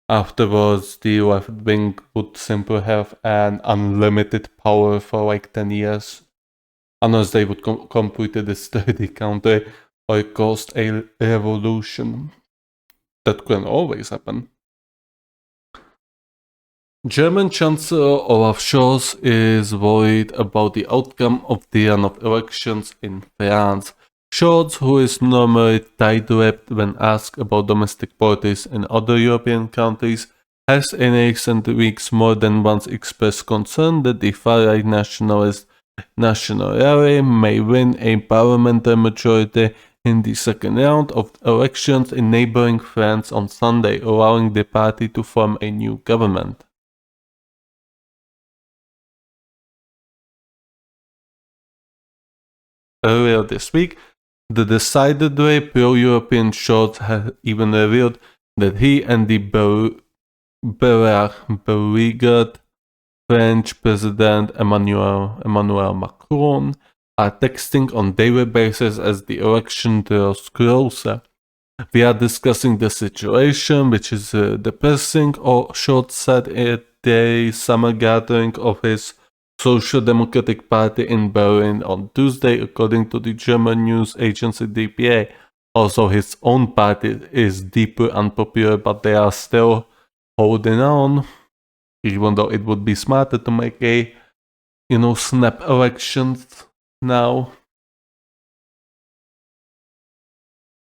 afterwards the left wing would simply have an unlimited power for like 10 years. Unless they would completely destroy the country or cause a revolution. That can always happen. German Chancellor Olaf Scholz is worried about the outcome of the run-off elections in France. Scholz, who is normally tight-lipped when asked about domestic politics in other European countries, has in recent weeks more than once expressed concern that the far-right nationalist National Rally may win a parliamentary majority in the second round of elections in neighboring France on Sunday, allowing the party to form a new government. Earlier this week, the decidedly pro-European Scholz had even revealed that he and the beleaguered French President Emmanuel Macron are texting on daily basis as the election draws closer. We are discussing the situation, which is depressing, or Scholz said at the summer gathering of his Social Democratic Party in Berlin on Tuesday, according to the German news agency dpa. Also, his own party is deeply unpopular, but they are still holding on, even though it would be smarter to make a, snap elections now.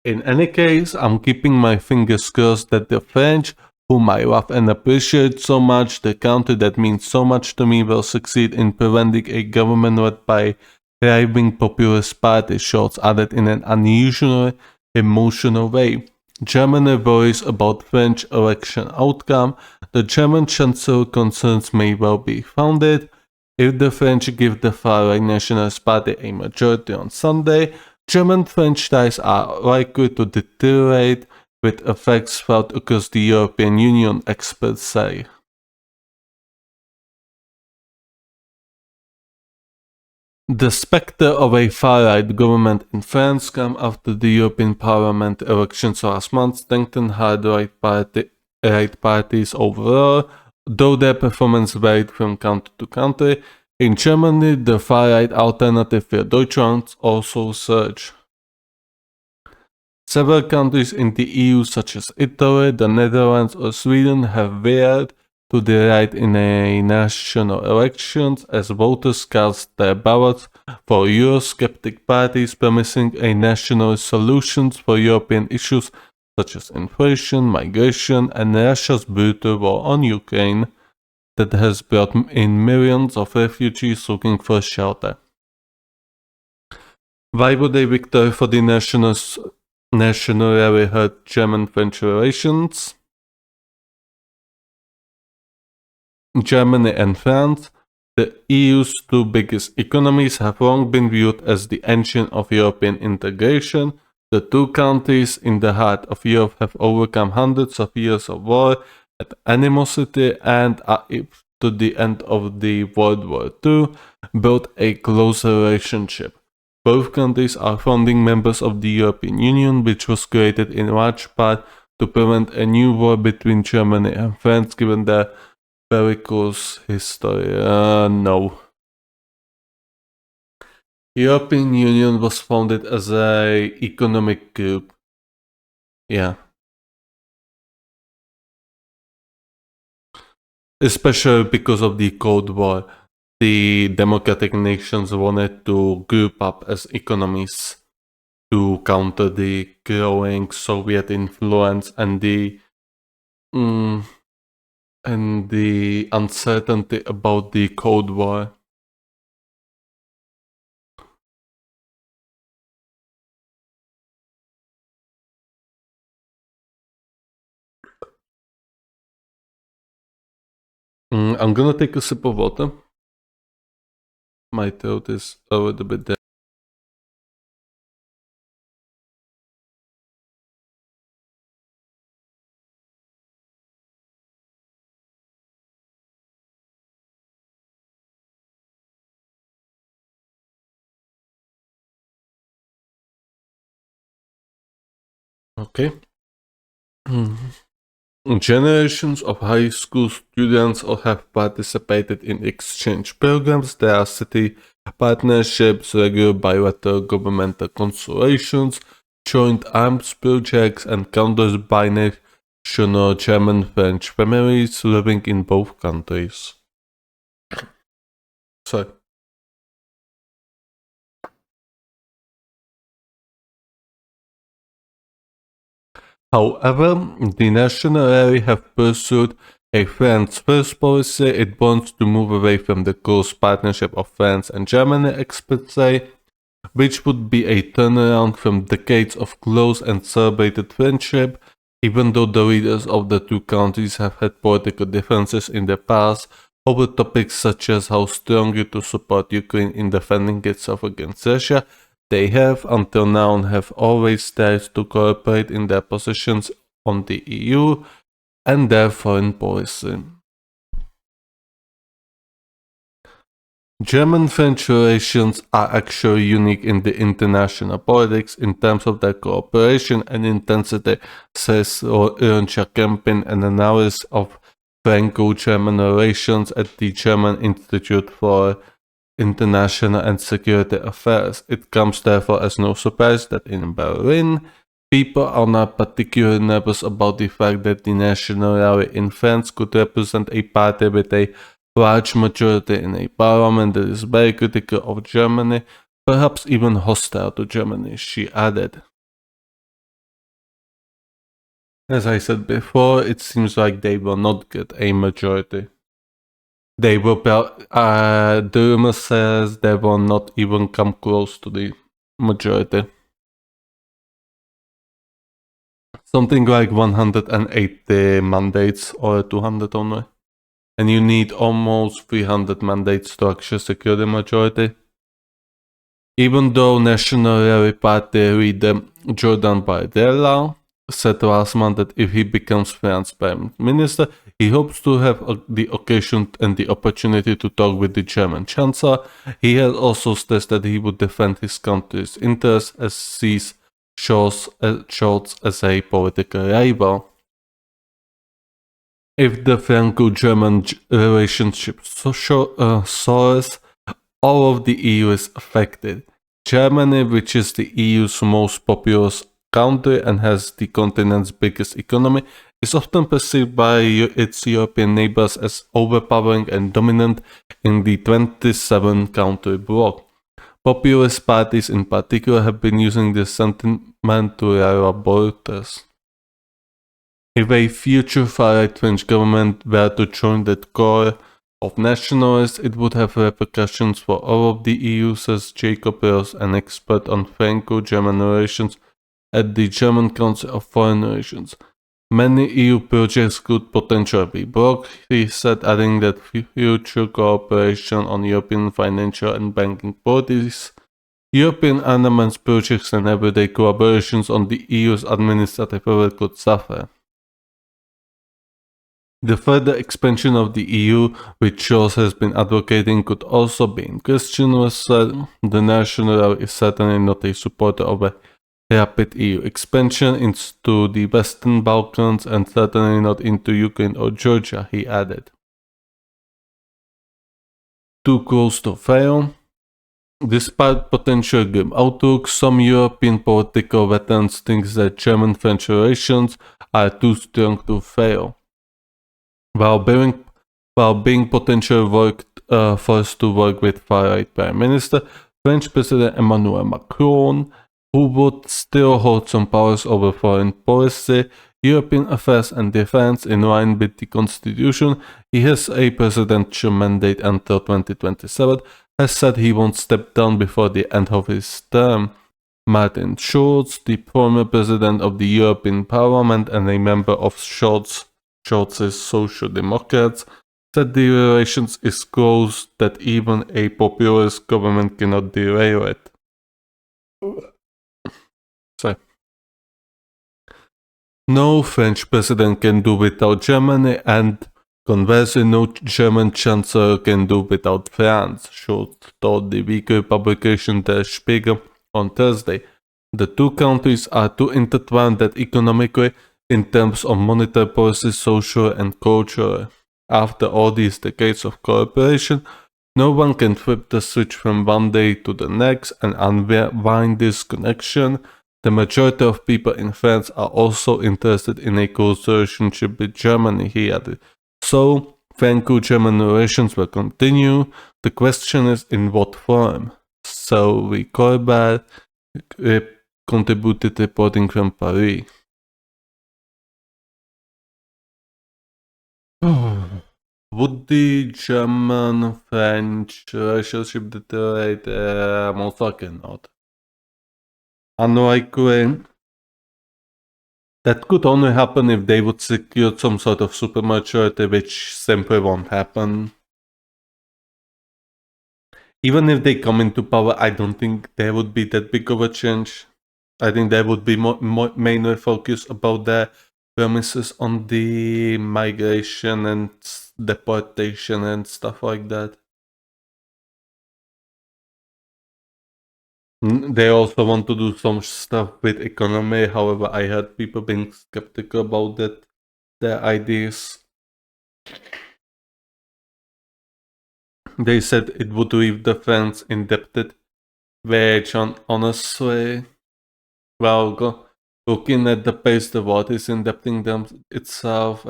In any case, I'm keeping my fingers crossed that the French, whom I love and appreciate so much, the country that means so much to me, will succeed in preventing a government led by right-wing populist party, Scholz added in an unusually emotional way. Germany worries about French election outcome. The German Chancellor concerns may well be founded. If the French give the far-right Nationalist Party a majority on Sunday, German-French ties are likely to deteriorate, with effects felt across the European Union, experts say. The spectre of a far-right government in France came after the European Parliament elections last month strengthened hard-right parties overall, though their performance varied from country to country. In Germany, the far-right alternative für Deutschland also surged. Several countries in the EU, such as Italy, the Netherlands, or Sweden, have veered to the right in a national elections as voters cast their ballots for Eurosceptic parties promising a national solutions for European issues such as inflation, migration, and Russia's brutal war on Ukraine that has brought in millions of refugees looking for shelter. Why would a victory for the National Rally hurt German-French relations? Germany and France, the EU's two biggest economies, have long been viewed as the engine of European integration. The two countries in the heart of Europe have overcome hundreds of years of war and animosity, and to the end of the World War II, built a close relationship. Both countries are founding members of the European Union, which was created in large part to prevent a new war between Germany and France, given their bellicose history. No. European Union was founded as a economic group. Yeah. Especially because of the Cold War. The democratic nations wanted to group up as economies. to counter the growing Soviet influence and the uncertainty about the Cold War. I'm gonna take a sip of water. My throat is a little bit dead. Okay. Generations of high school students all have participated in exchange programs. There are city partnerships, regular bilateral governmental consultations, joint arms projects, and countless binational German-French families living in both countries. Sorry. However, the National Rally have pursued a France first policy. It wants to move away from the close partnership of France and Germany, experts say, which would be a turnaround from decades of close and celebrated friendship. Even though the leaders of the two countries have had political differences in the past over topics such as how strongly to support Ukraine in defending itself against Russia, they have, until now, have always tried to cooperate in their positions on the EU and their foreign policy. German-French relations are actually unique in the international politics in terms of their cooperation and intensity, says Roncha Kempin, an analyst of Franco-German relations at the German Institute for International and Security Affairs. It comes therefore as no surprise that in Berlin, people are not particularly nervous about the fact that the National Rally in France could represent a party with a large majority in a parliament that is very critical of Germany, perhaps even hostile to Germany, she added. As I said before, it seems like they will not get a majority. They will, the rumor says they will not even come close to the majority. Something like 180 mandates or 200 only. And you need almost 300 mandates to actually secure the majority. Even though National Rally Party leader Jordan Bardella said last month that if he becomes France Prime Minister, he hopes to have the occasion and the opportunity to talk with the German Chancellor. He has also stressed that he would defend his country's interests as sees Scholz as a political rival. If the Franco-German relationship soars, all of the EU is affected. Germany, which is the EU's most populous country and has the continent's biggest economy, is often perceived by its European neighbors as overpowering and dominant in the 27-country bloc. Populist parties in particular have been using this sentiment to rival voters. If a future far-right French government were to join that core of nationalists, it would have repercussions for all of the EU, says Jacob Ross, an expert on Franco-German relations at the German Council of Foreign Relations. Many EU projects could potentially be blocked, he said, adding that future cooperation on European financial and banking policies, European armaments projects and everyday collaborations on the EU's administrative level could suffer. The further expansion of the EU, which Scholz has been advocating, could also be in question, was said. The National Rally is certainly not a supporter of a rapid EU expansion into the Western Balkans and certainly not into Ukraine or Georgia, he added. Too close to fail. Despite potential grim outlook, some European political veterans think that German-French relations are too strong to fail. While being potentially forced to work with far-right Prime Minister, French President Emmanuel Macron, who would still hold some powers over foreign policy, European affairs and defense in line with the constitution. He has a presidential mandate until 2027, has said he won't step down before the end of his term. Martin Schulz, the former president of the European Parliament and a member of Schulz's Social Democrats, said the relations is close that even a populist government cannot derail it. So, no French president can do without Germany, and conversely, no German chancellor can do without France, Schulz told the weekly publication Der Spiegel on Thursday. The two countries are too intertwined that economically, in terms of monetary policy, social and cultural. After all these decades of cooperation, no one can flip the switch from one day to the next and unwind this connection. The majority of people in France are also interested in a close relationship with Germany, he added. So, Franco-German relations will continue. The question is in what form. So, Colbert contributed reporting from Paris. Would the German-French relationship deteriorate? Most likely not. Unlikely. That could only happen if they would secure some sort of supermajority, which simply won't happen. Even if they come into power, I don't think there would be that big of a change. I think they would be mainly focused about their promises on the migration and deportation and stuff like that. They also want to do some stuff with economy. However, I heard people being skeptical about that, their ideas. They said it would leave the fans indebted, which honestly, well, looking at the pace the VOD is indebting them itself,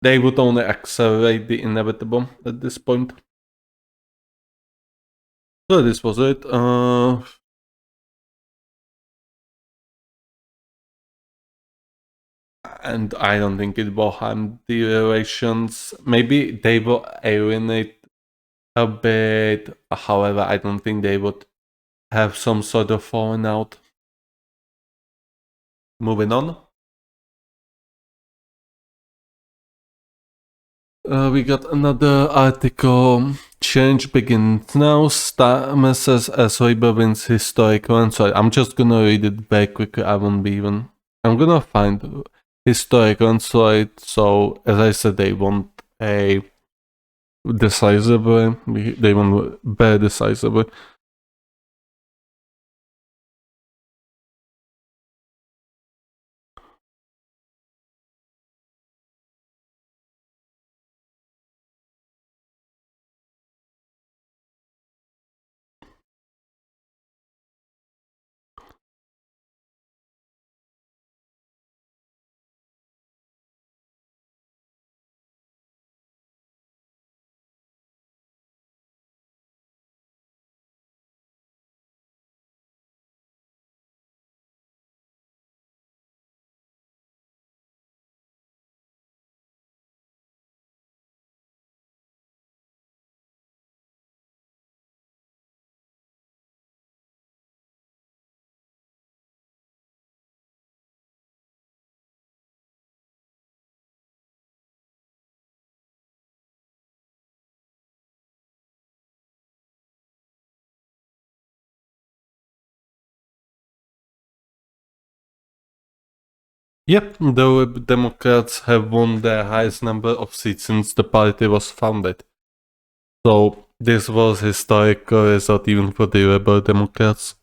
they would only accelerate the inevitable at this point. So this was it. And I don't think it will harm the relations. Maybe they will alienate a bit. However, I don't think they would have some sort of falling out. Moving on. We got another article. Change begins now. Starmer as Labour wins historic landslide. I'm just gonna read it very quickly. I won't be even. I'm gonna find historic landslide. So as I said, they want a decisively. They want very decisively. Yep, the Democrats have won their highest number of seats since the party was founded. So this was historic result even for the Liberal Democrats.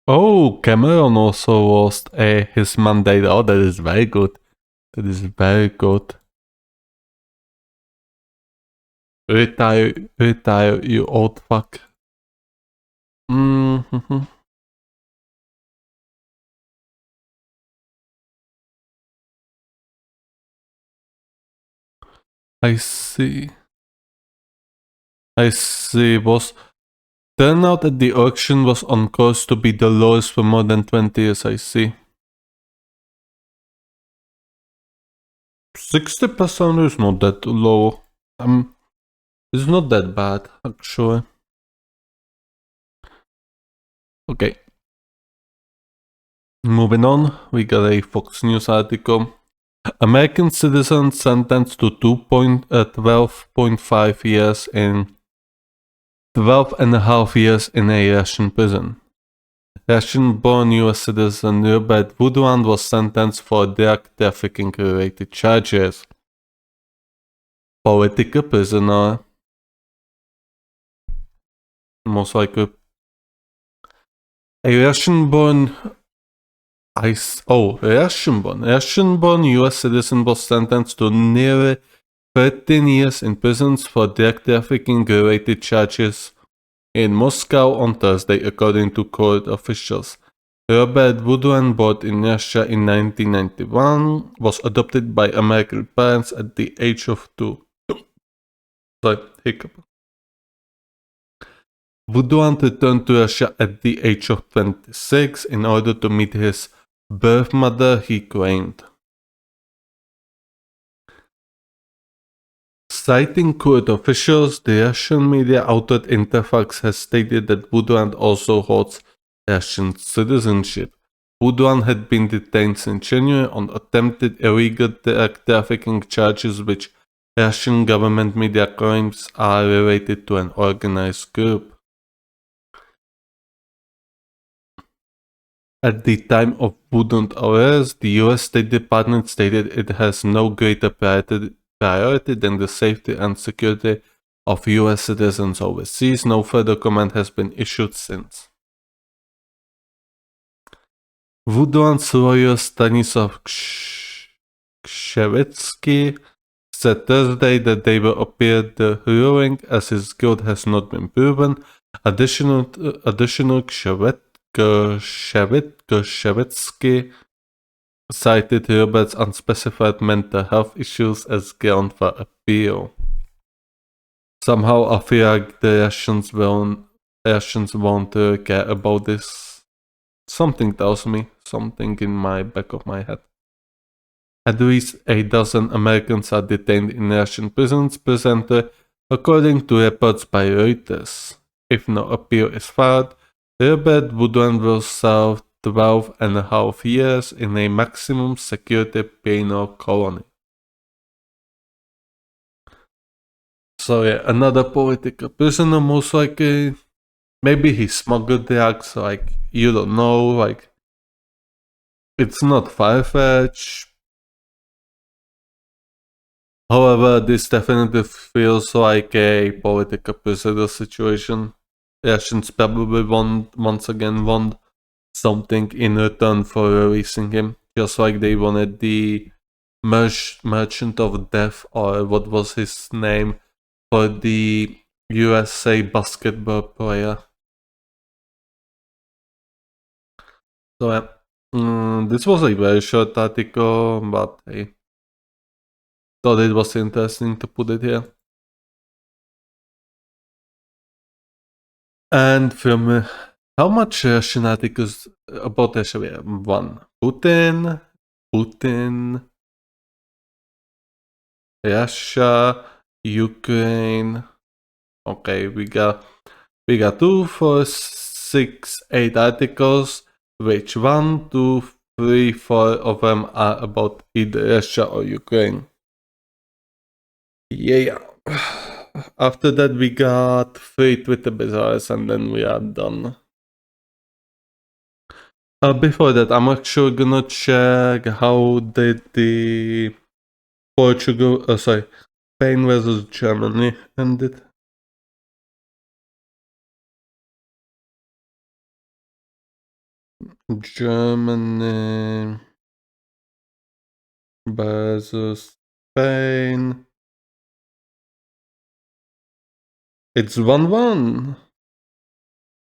Oh, Cameron also lost his mandate. Oh, that is very good. That is very good. Retire, you old fuck. Mm-hmm. I see. I see. Was turnout at the auction was on course to be the lowest for more than 20 years. I see. 60% is not that low. It's not that bad, actually. Okay. Moving on, we got a Fox News article. American citizen sentenced to 12.5 years in 12 and a half years in a Russian prison. Russian-born US citizen Robert Woodland was sentenced for drug trafficking-related charges. Political prisoner, most likely. A Russian-born Russian-born US citizen was sentenced to nearly 13 years in prisons for drug trafficking-related charges in Moscow on Thursday, according to court officials. Robert Woodland, born in Russia in 1991, was adopted by American parents at the age of 2. Sorry, hiccup. Woodland returned to Russia at the age of 26 in order to meet his birth mother, he claimed. Citing court officials, the Russian media outlet Interfax has stated that Woodland also holds Russian citizenship. Woodland had been detained since January on attempted illegal drug trafficking charges, which Russian government media claims are related to an organized group. At the time of Woodland's arrest, the US State Department stated it has no greater priority than the safety and security of US citizens overseas. No further comment has been issued since. Woodland's lawyer Stanislav Kshevetsky said Thursday that they will appeal the ruling as his guilt has not been proven. Additional Kshevetsky cited Robert's unspecified mental health issues as ground for appeal. Somehow I feel like the Russians won't care about this. Something tells me, something in my back of my head. At least a dozen Americans are detained in Russian prisons presently, according to reports by Reuters. If no appeal is filed, Robert Woodland will serve 12 and a half years in a maximum security penal colony. So yeah, another political prisoner, most likely. Maybe he smuggled drugs, like, you don't know, like, it's not far-fetched. However, this definitely feels like a political prisoner situation. Russians probably once again want something in return for releasing him, just like they wanted the Merchant of Death, or what was his name, for the USA basketball player. So this was a very short article, but I thought it was interesting to put it here. And from how much Russian articles about Russia we have? One. Putin, Russia, Ukraine. Okay, we got 2, 4, 6, 8 articles, which 1, 2, 3, 4 of them are about either Russia or Ukraine. Yeah. After that we got 3 Twitter bazaars and then we are done. Before that, I'm actually gonna check how did the Spain versus Germany ended. Germany versus Spain. It's 1-1.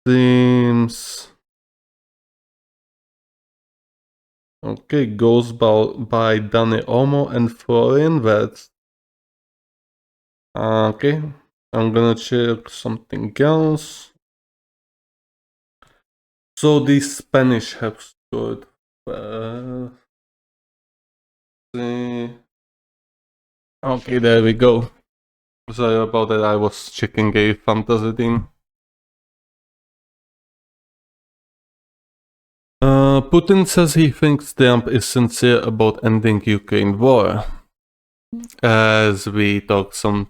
Seems okay. Goes by Danny Olmo and Florian Wirtz. Okay, I'm gonna check something else. So the Spanish have scored. Okay, there we go. Sorry about that. I was checking a fantasy team. Putin says he thinks Trump is sincere about ending Ukraine war. As we talked some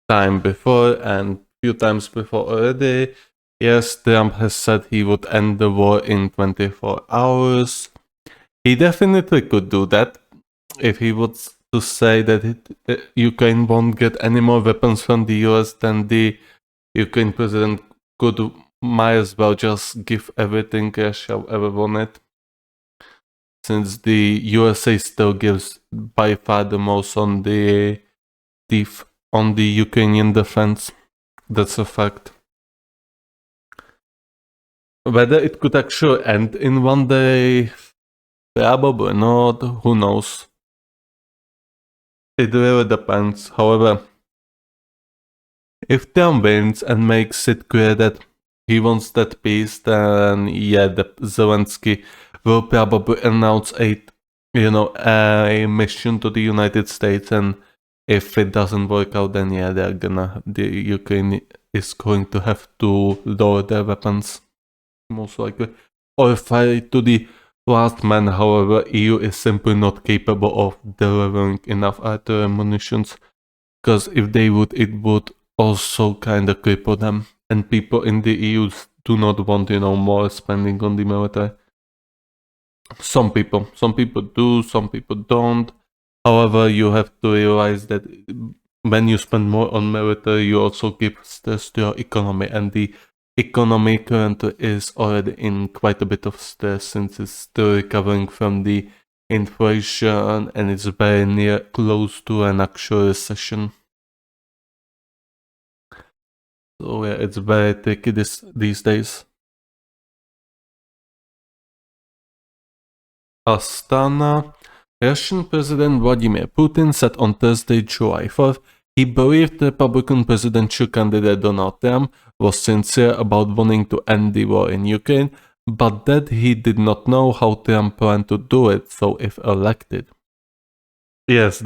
time before and few times before already, yes, Trump has said he would end the war in 24 hours. He definitely could do that if he was to say that Ukraine won't get any more weapons from the US, then the Ukraine president could might as well just give everything Russia ever wanted. Since the USA still gives by far the most on the Ukrainian defense. That's a fact. Whether it could actually end in one day, probably not, who knows. It really depends. However, if Trump wins and makes it clear that he wants that peace, then yeah, Zelensky will probably announce a mission to the United States, and if it doesn't work out, then yeah, the Ukraine is going to have to lower their weapons, most likely, or fight to the last man. However, EU is simply not capable of delivering enough artillery munitions, because if they would, it would also kind of cripple them, and people in the EU do not want, more spending on the military. Some people do, some people don't. However, you have to realize that when you spend more on military, you also give stress to your economy, and the economy currently is already in quite a bit of stress since it's still recovering from the inflation and it's very near close to an actual recession. So yeah, it's very tricky these days. Astana. Russian President Vladimir Putin said on Thursday, July 4th, he believed Republican presidential candidate Donald Trump was sincere about wanting to end the war in Ukraine, but that he did not know how Trump planned to do it, so if elected. Yes,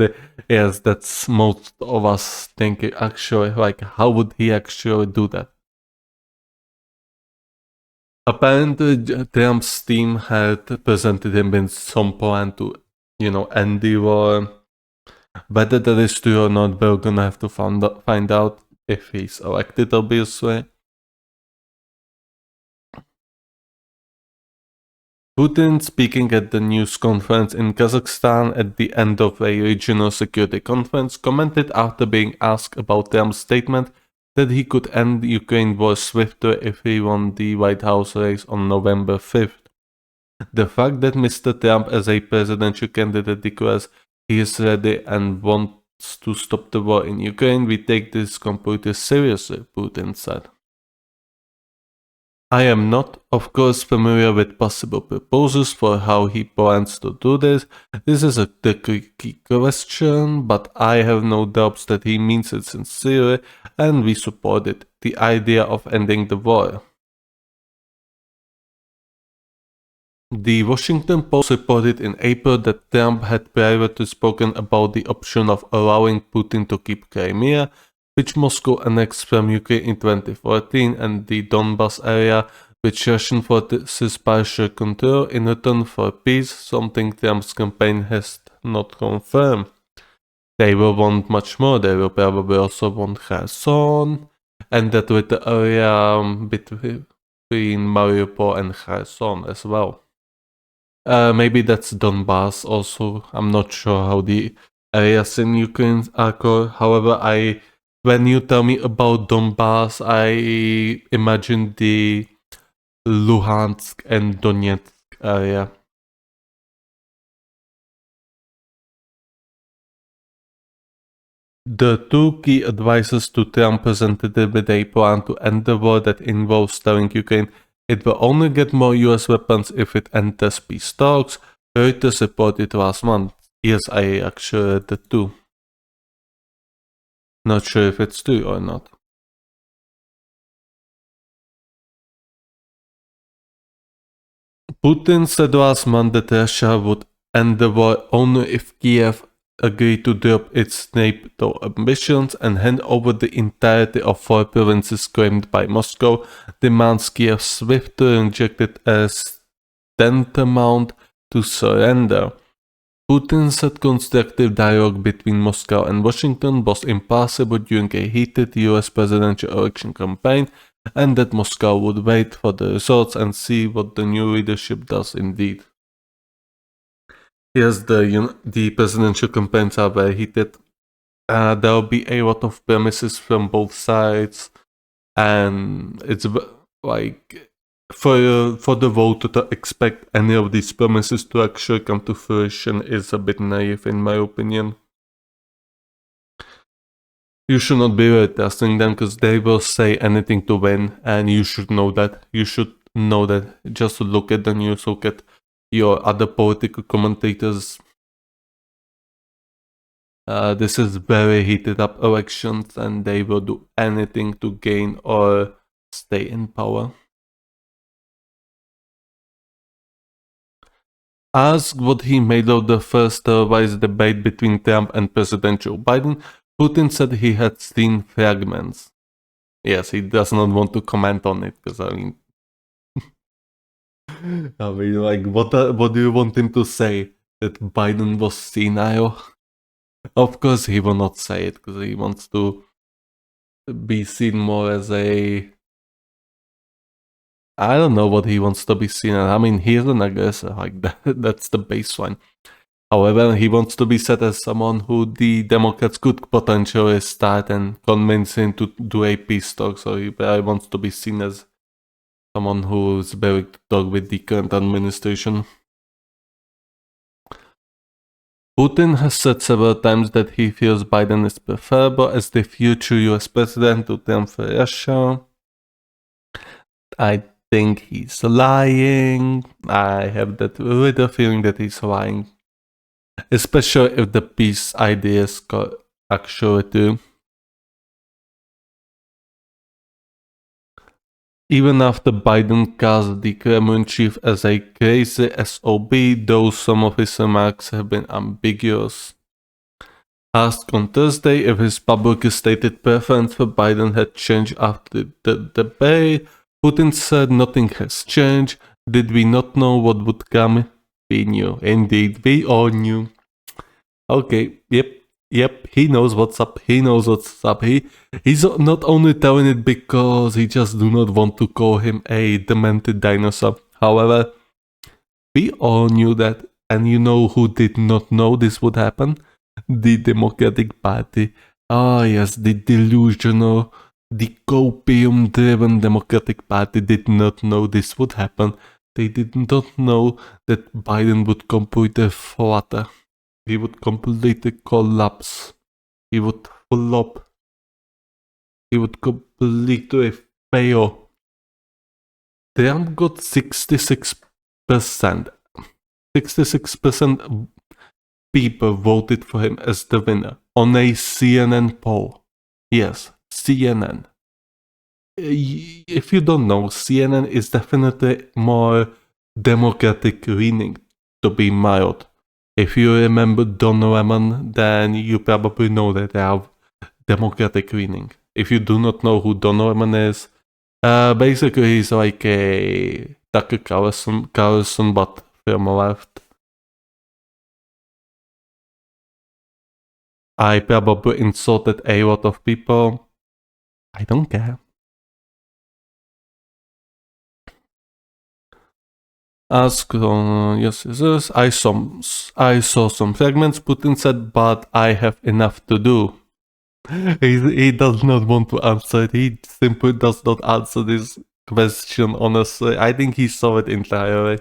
that's most of us thinking actually, like, how would he actually do that? Apparently, Trump's team had presented him with some plan to, end the war. Whether that is true or not, we're gonna have to find out if he's elected, obviously. Putin, speaking at the news conference in Kazakhstan at the end of a regional security conference, commented after being asked about Trump's statement that he could end Ukraine war swifter if he won the White House race on November 5th. The fact that Mr. Trump, as a presidential candidate, declares he is ready and wants to stop the war in Ukraine, we take this completely seriously, Putin said. I am not, of course, familiar with possible proposals for how he plans to do this. This is a tricky question, but I have no doubts that he means it sincerely, and we support it, the idea of ending the war. The Washington Post reported in April that Trump had privately spoken about the option of allowing Putin to keep Crimea, which Moscow annexed from Ukraine in 2014, and the Donbas area, which Russian forces partially control, in return for peace, something Trump's campaign has not confirmed. They will want much more. They will probably also want Kherson, and that with the area between Mariupol and Kherson as well. Maybe that's Donbas also. I'm not sure how the areas in Ukraine are called. However, when you tell me about Donbas, I imagine the Luhansk and Donetsk area. The two key advisors to Trump presented with a plan to end the war that involves telling Ukraine it will only get more US weapons if it enters peace talks. Reuters reported last month. Yes, I actually read the two. Not sure if it's true or not. Putin said last month that Russia would end the war only if Kiev agreed to drop its NATO ambitions and hand over the entirety of 4 provinces claimed by Moscow, demands Kiev swiftly rejected as tantamount to surrender. Putin said constructive dialogue between Moscow and Washington was impossible during a heated US presidential election campaign, and that Moscow would wait for the results and see what the new leadership does indeed. Yes, the presidential campaigns are very heated. There will be a lot of promises from both sides, and it's like for the voter to expect any of these promises to actually come to fruition is a bit naive, in my opinion. You should not be really trusting them because they will say anything to win, and you should know that. You should know that. Just look at the news, look at your other political commentators. This is very heated up elections, and they will do anything to gain or stay in power. Asked what he made of the first televised debate between Trump and President Joe Biden, Putin said he had seen fragments. Yes, he does not want to comment on it because like, what do you want him to say? That Biden was senile? Of course, he will not say it because he wants to be seen more as a. I don't know what he wants to be seen as. I mean, he's an aggressor, like that. That's the baseline. However, he wants to be set as someone who the Democrats could potentially start and convince him to do a peace talk. So he wants to be seen as someone who's willing to talk with the current administration. Putin has said several times that he feels Biden is preferable as the future US president to Trump for Russia. I think he's lying. I have that little feeling that he's lying. Especially if the peace idea is actually true. Even after Biden cast the Kremlin chief as a crazy SOB, though some of his remarks have been ambiguous. Asked on Thursday if his publicly stated preference for Biden had changed after the debate, Putin said nothing has changed. Did we not know what would come? We knew. Indeed, we all knew. Okay, yep, he knows what's up. He knows what's up. He's not only telling it because he just do not want to call him a demented dinosaur. However, we all knew that, and you know who did not know this would happen? The Democratic Party. Ah, yes, the delusional, the copium-driven Democratic Party did not know this would happen. They did not know that Biden would completely flutter. He would completely collapse. He would flop. He would completely fail. Trump got 66%. 66% people voted for him as the winner on a CNN poll. Yes, CNN. If you don't know, CNN is definitely more Democratic leaning, to be mild. If you remember Don Lemon, then you probably know that they have Democratic leaning. If you do not know who Don Lemon is, basically he's like a Tucker Carlson but from the left. I probably insulted a lot of people. I don't care. Ask, yes, I saw some fragments, Putin said, but I have enough to do. He does not want to answer it. He simply does not answer this question honestly. I think he saw it entirely.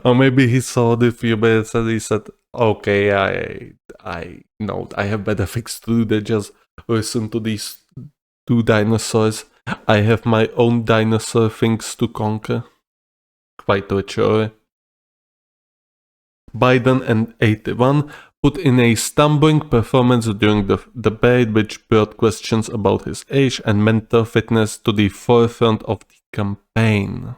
Or maybe he saw the few minutes and he said, okay, I know I have better things to do than just listen to these two dinosaurs. I have my own dinosaur things to conquer. Quite literally. Biden and 81 put in a stumbling performance during the debate, which brought questions about his age and mental fitness to the forefront of the campaign.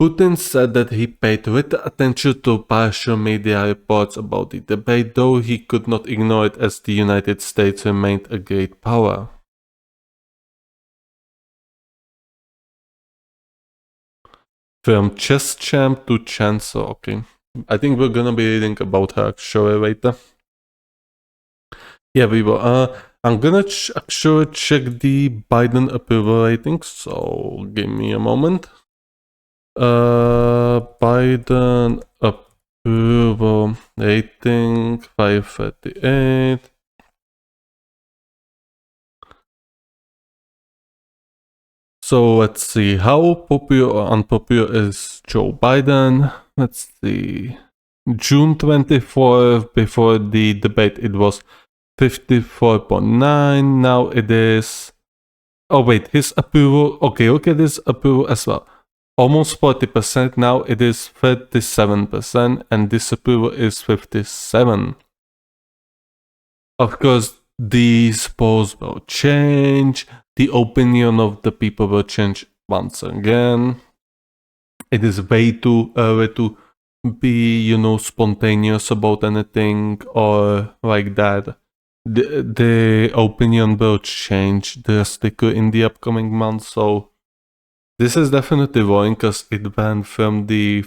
Putin said that he paid little attention to partial media reports about the debate, though he could not ignore it as the United States remained a great power. From chess champ to chancellor, okay. I think we're gonna be reading about her actually later. Yeah, we will. I'm gonna actually check the Biden approval ratings, so give me a moment. Biden approval rating 538. So let's see how popular or unpopular is Joe Biden. Let's see. June 24th, before the debate, it was 54.9. Now it is. Oh, wait, his approval. Okay, look at his approval as well. Almost 40%. Now it is 37%, and disapproval is 57%. Of course, these polls will change. The opinion of the people will change once again. It is way too early to be, spontaneous about anything or like that. The opinion will change drastically in the upcoming months, so this is definitely worrying because it went from the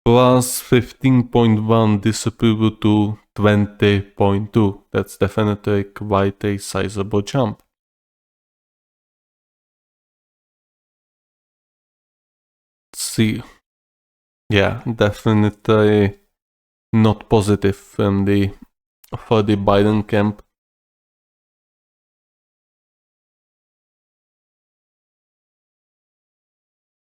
plus 15.1 disapproval to 20.2. That's definitely quite a sizable jump. Let's see. Yeah, definitely not positive for the Biden camp.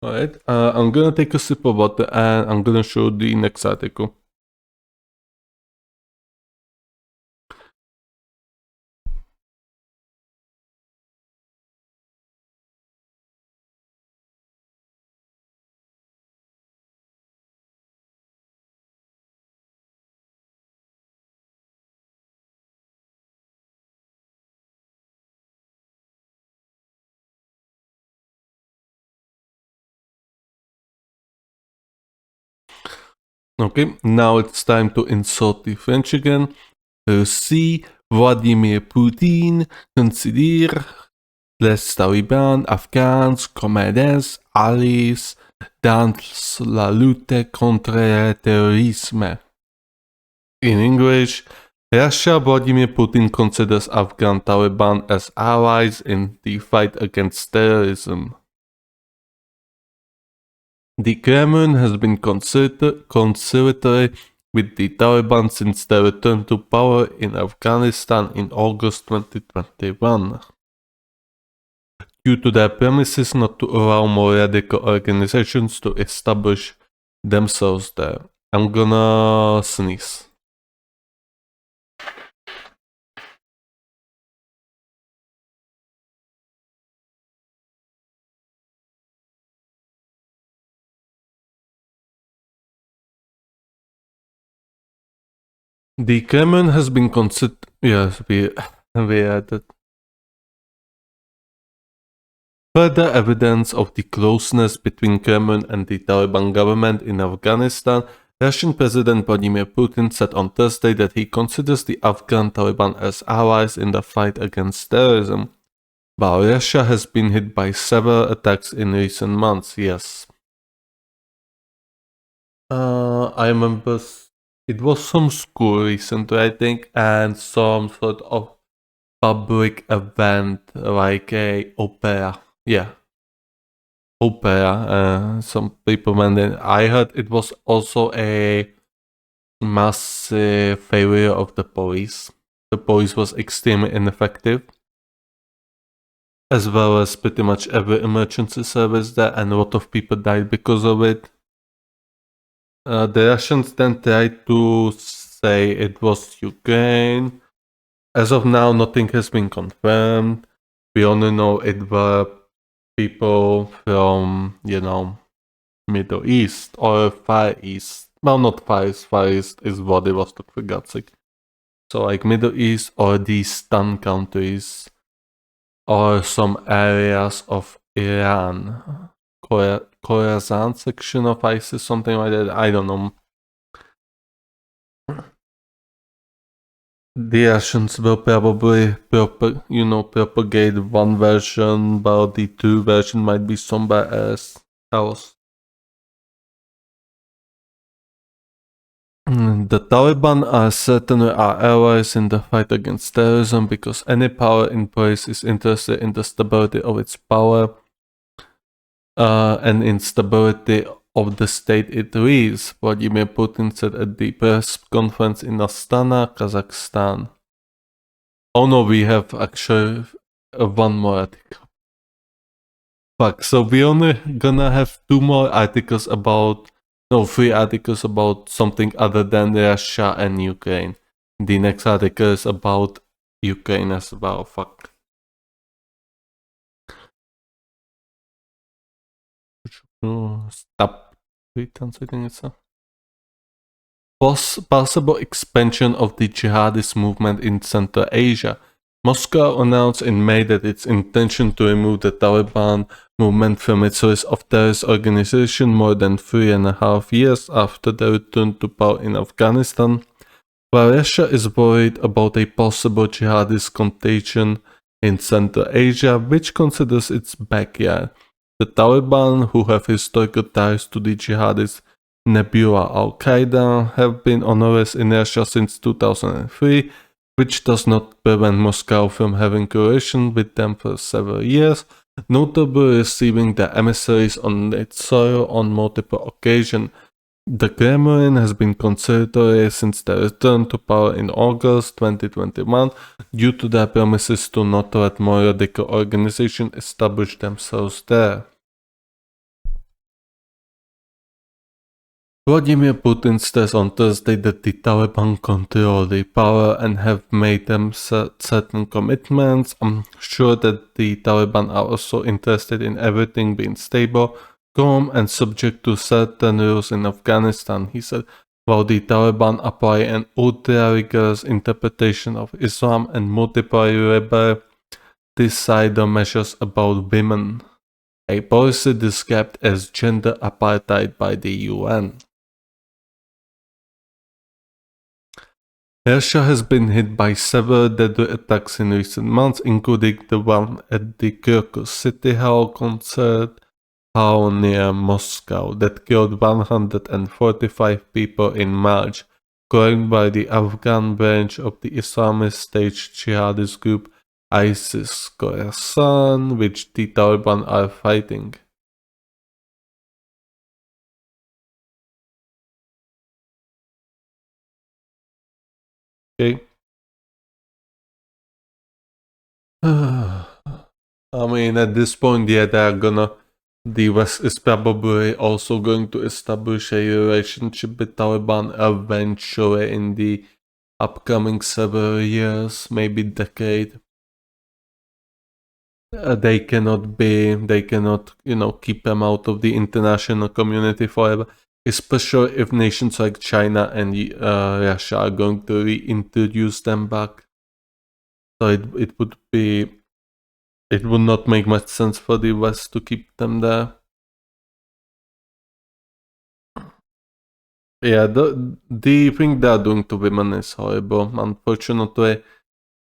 Alright, I'm gonna take a sip of water and I'm gonna show the next article. Okay, now it's time to insult the French again. Si Vladimir Poutine considère les talibans afghans comme des alliés dans la lutte contre le terrorisme. In English, Russia Vladimir Putin considers Afghan Taliban as allies in the fight against terrorism. The Kremlin has been conciliatory with the Taliban since their return to power in Afghanistan in August 2021. Due to their promises not to allow more radical organizations to establish themselves there. I'm gonna sneeze. The Kremlin has been yes, we added further evidence of the closeness between Kremlin and the Taliban government in Afghanistan. Russian President Vladimir Putin said on Thursday that he considers the Afghan Taliban as allies in the fight against terrorism. While Russia has been hit by several attacks in recent months, yes. I remember it was some school recently, I think, and some sort of public event like a opera. Yeah, opera. Some people went in. I heard it was also a massive failure of the police. The police was extremely ineffective. as well as pretty much every emergency service there, and a lot of people died because of it. The Russians then tried to say it was Ukraine. As of now, nothing has been confirmed. We only know it were people from, Middle East or Far East. Well, not Far East. Far East is Vladivostok, for God's sake. So, like Middle East or these Stan countries or some areas of Iran. Khorasan section of ISIS, something like that. I don't know. The Russians will probably propagate one version, while the true version might be somewhere else. The Taliban are certainly our allies in the fight against terrorism because any power in place is interested in the stability of its power and instability of the state it leads, Vladimir Putin said at the press conference in Astana, Kazakhstan. Oh no, we have actually one more article. Fuck, so we only gonna have three articles about something other than Russia and Ukraine. The next article is about Ukraine as well, fuck. Stop retranslating itself. Possible expansion of the jihadist movement in Central Asia. Moscow announced in May that its intention to remove the Taliban movement from its list of terrorist organizations more than 3.5 years after the return to power in Afghanistan, while Russia is worried about a possible jihadist contagion in Central Asia, which considers its backyard. The Taliban, who have historical ties to the jihadist nebula Al-Qaeda, have been on arrest in Russia since 2003, which does not prevent Moscow from having relations with them for several years, notably receiving their emissaries on its soil on multiple occasions. The Kremlin has been conciliatory since their return to power in August 2021 due to their promises to not let more radical organizations establish themselves there. Vladimir Putin stressed on Thursday that the Taliban control the power and have made them certain commitments. I'm sure that the Taliban are also interested in everything being stable, calm, and subject to certain rules in Afghanistan, he said, while the Taliban apply an ultra-rigorous interpretation of Islam and multiply liberticide measures about women, a policy described as gender apartheid by the UN. Russia has been hit by several deadly attacks in recent months, including the one at the Crocus City Hall concert hall near Moscow that killed 145 people in March, claimed by the Afghan branch of the Islamist State jihadist group ISIS Khorasan, which the Taliban are fighting. Okay. I mean, at this point, yeah, the West is probably also going to establish a relationship with Taliban eventually in the upcoming several years, maybe decade. They cannot, keep them out of the international community forever, especially if nations like China and Russia are going to reintroduce them back. So it would not make much sense for the West to keep them there. Yeah, the thing they are doing to women is horrible. Unfortunately,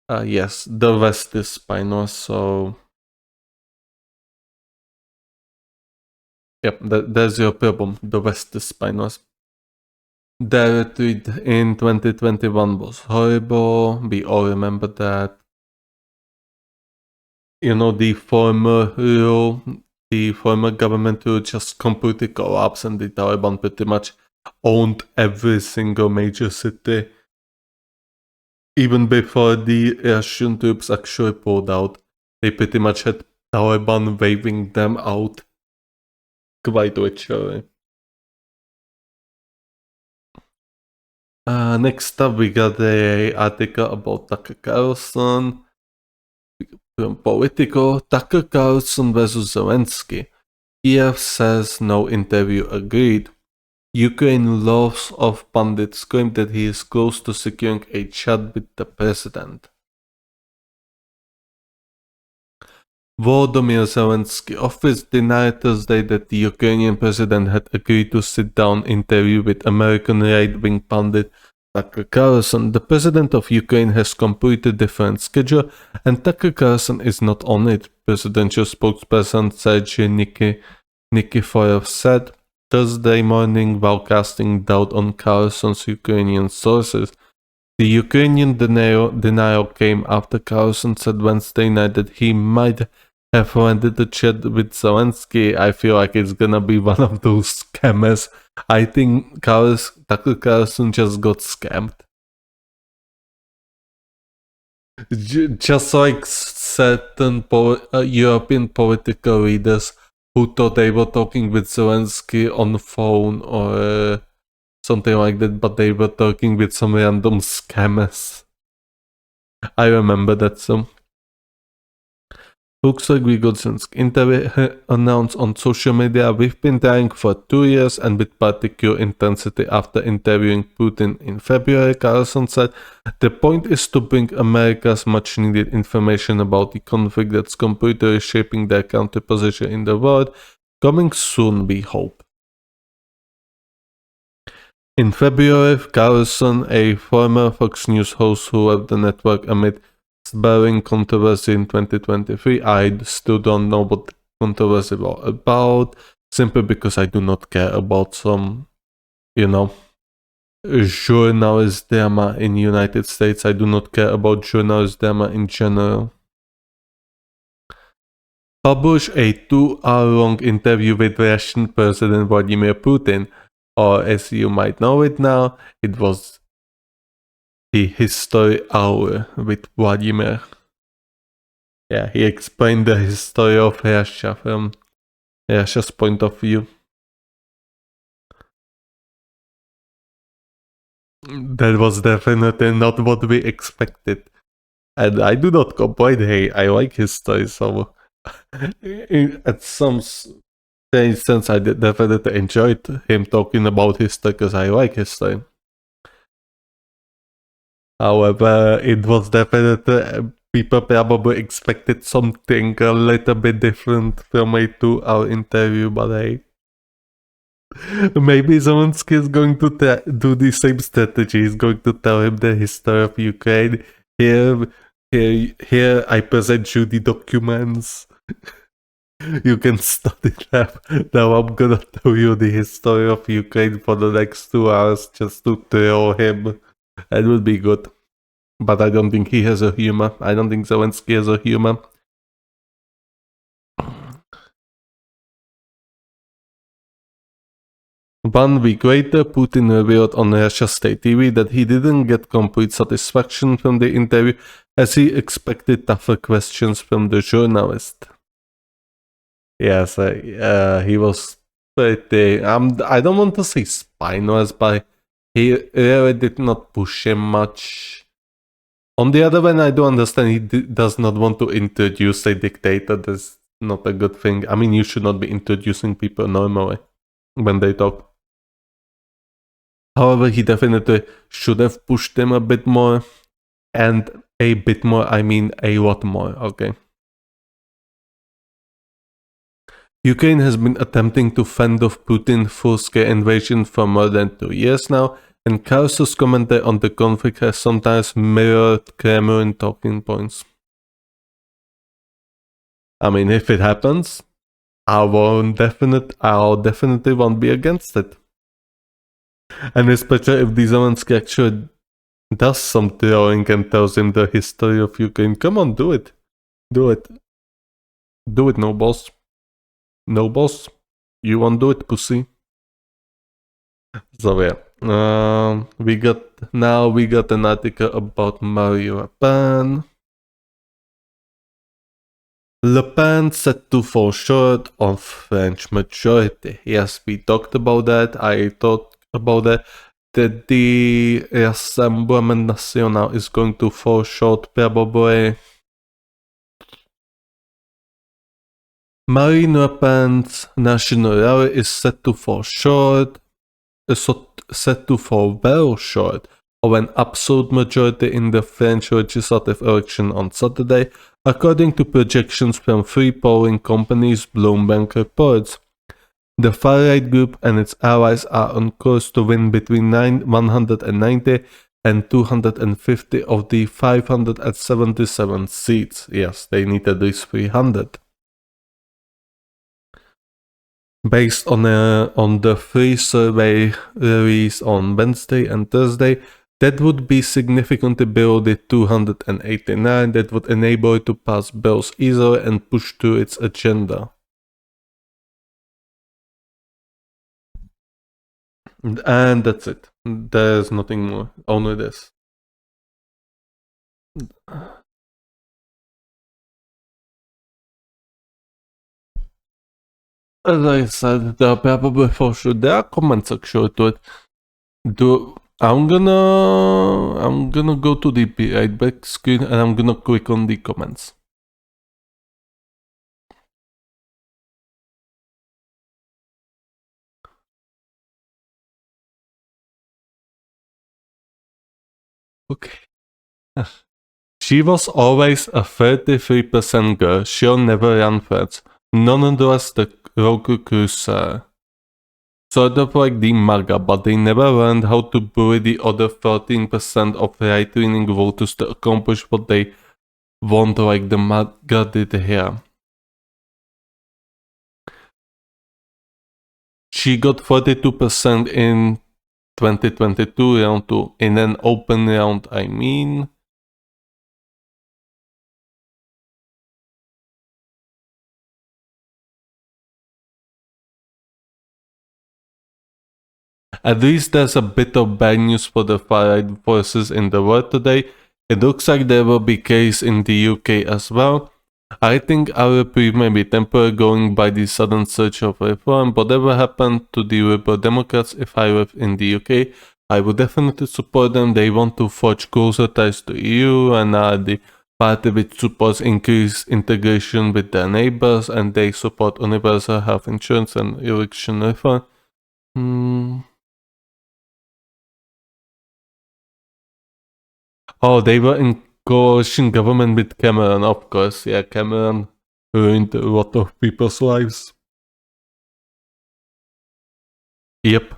yes, the West is spineless, so... Yep, there's your problem. The West is spineless. Their retreat in 2021 was horrible. We all remember that. The former government rule just completely collapsed and the Taliban pretty much owned every single major city. Even before the Russian troops actually pulled out, they pretty much had Taliban waving them out quite literally. Next up, we got a article about Tucker Carlson from Politico. Tucker Carlson versus Zelensky. Kiev says no interview agreed. Ukraine lots of pundits claim that he is close to securing a chat with the president. Volodymyr Zelensky's office denied Thursday that the Ukrainian president had agreed to sit-down interview with American right-wing pundit Tucker Carlson. The president of Ukraine has completely different schedule, and Tucker Carlson is not on it, presidential spokesperson Sergei Nikiforov said Thursday morning while casting doubt on Carlson's Ukrainian sources. The Ukrainian denial came after Carlson said Wednesday night that he might have wanted to chat with Zelensky. I feel like it's gonna be one of those scammers. I think Tucker Carlson just got scammed. Just like certain European political leaders who thought they were talking with Zelensky on the phone or something like that, but they were talking with some random scammers. I remember that some. Looks like we got Zelensky interview announced on social media. We've been trying for 2 years and with particular intensity after interviewing Putin in February, Carlson said. The point is to bring America's much needed information about the conflict that's completely reshaping their country position in the world. Coming soon, we hope. In February, Carlson, a former Fox News host who left the network amid sparring controversy in 2023, I still don't know what the controversy was about, simply because I do not care about some, journalist drama in United States. I do not care about journalist drama in general. Published a 2-hour-long interview with Russian President Vladimir Putin, or as you might know it now, it was the History Hour with Vladimir. Yeah, he explained the history of Russia from Russia's point of view. That was definitely not what we expected. And I do not complain, hey, I like history, so at some strange sense I definitely enjoyed him talking about history because I like history. However, it was definitely, people probably expected something a little bit different from a 2-hour interview, but hey, maybe Zelensky is going to do the same strategy. He's going to tell him the history of Ukraine. Here I present you the documents. You can study them. Now I'm gonna tell you the history of Ukraine for the next 2 hours just to thrill him. That would be good. But I don't think he has a humor. I don't think Zelensky has a humor. 1 week later, Putin revealed on Russia State TV that he didn't get complete satisfaction from the interview as he expected tougher questions from the journalist. Yes, he was pretty... I don't want to say spineless, but he really did not push him much. On the other hand, I do understand he does not want to introduce a dictator. That's not a good thing. I mean, you should not be introducing people normally when they talk. However, he definitely should have pushed him a bit more. And a bit more, I mean a lot more, okay? Ukraine has been attempting to fend off Putin's full-scale invasion for more than 2 years now, and Carlson's commentary on the conflict has sometimes mirrored Kremlin talking points. I mean, if it happens, I'll definitely won't be against it. And especially if the Zelensky actually does some throwing and tells him the history of Ukraine. Come on, do it. Do it. Do it, no boss. No boss. You won't do it, pussy. So yeah. We got an article about Mario Pan. Le Pen set to fall short of French majority. Yes, we talked about that. I talked about that. That the Rassemblement National is going to fall short probably. Marine Le Pen's national rally is set to fall short. Set to fall well short of an absolute majority in the French legislative election on Saturday, according to projections from three polling companies Bloomberg reports. The far-right group and its allies are on course to win between 190 and 250 of the 577 seats. Yes, they need at least 300. Based on the free survey released on Wednesday and Thursday, that would be significantly below the 289 that would enable it to pass bills easily and push through its agenda. And that's it. There's nothing more. Only this. As I said, there are probably for sure there are comment section to it. I'm gonna go to the right back screen and I'm gonna click on the comments. Okay. She was always a 33% girl. She'll never run threats. Nonetheless, the Roku Cruiser. Sort of like the MAGA, but they never learned how to bully the other 13% of right-leaning voters to accomplish what they want like the MAGA did here. She got 42% in 2022 round 2. In an open round, I mean. At least there's a bit of bad news for the far-right forces in the world today. It looks like there will be case in the UK as well. I think our reprieve may be temporary going by the sudden surge of reform. Whatever happened to the Liberal Democrats, if I were in the UK, I would definitely support them. They want to forge closer ties to EU and are the party which supports increased integration with their neighbors, and they support universal health insurance and election reform. Oh, they were in coalition government with Cameron, of course. Yeah, Cameron ruined a lot of people's lives. Yep.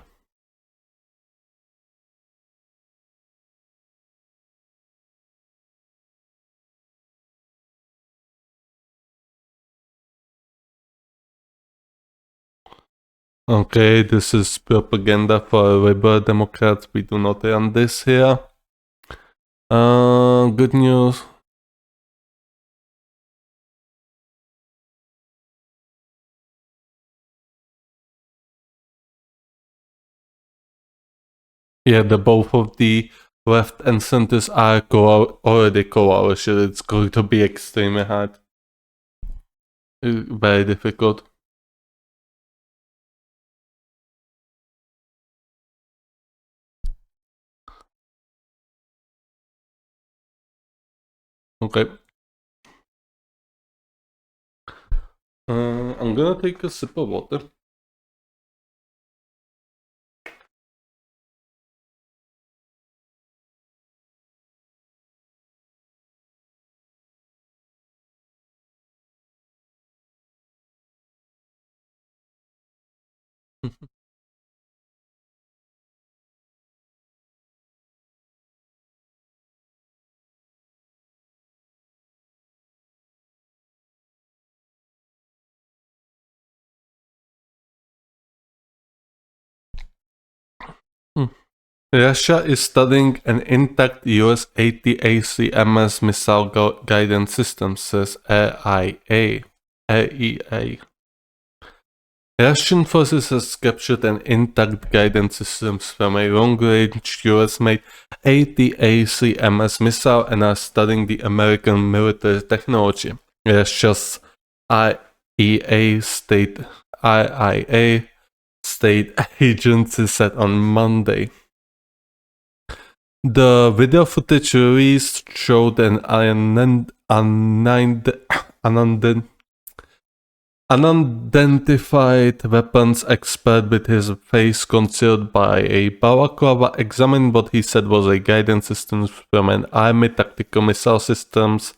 Okay, this is propaganda for Liberal Democrats. We do not run this here. Good news. Yeah, the both of the left and centers are already coalition. It's going to be extremely hard. Very difficult. Okay. I'm gonna take a sip of water. Russia is studying an intact US ATACMS missile guidance system, says AEA. Russian forces has captured an intact guidance system from a long-range US-made ATACMS missile and are studying the American military technology. Russia's IEA IIA state agency said on Monday. The video footage released showed an unidentified weapons expert with his face concealed by a balaclava examined what he said was a guidance system from an army tactical missile systems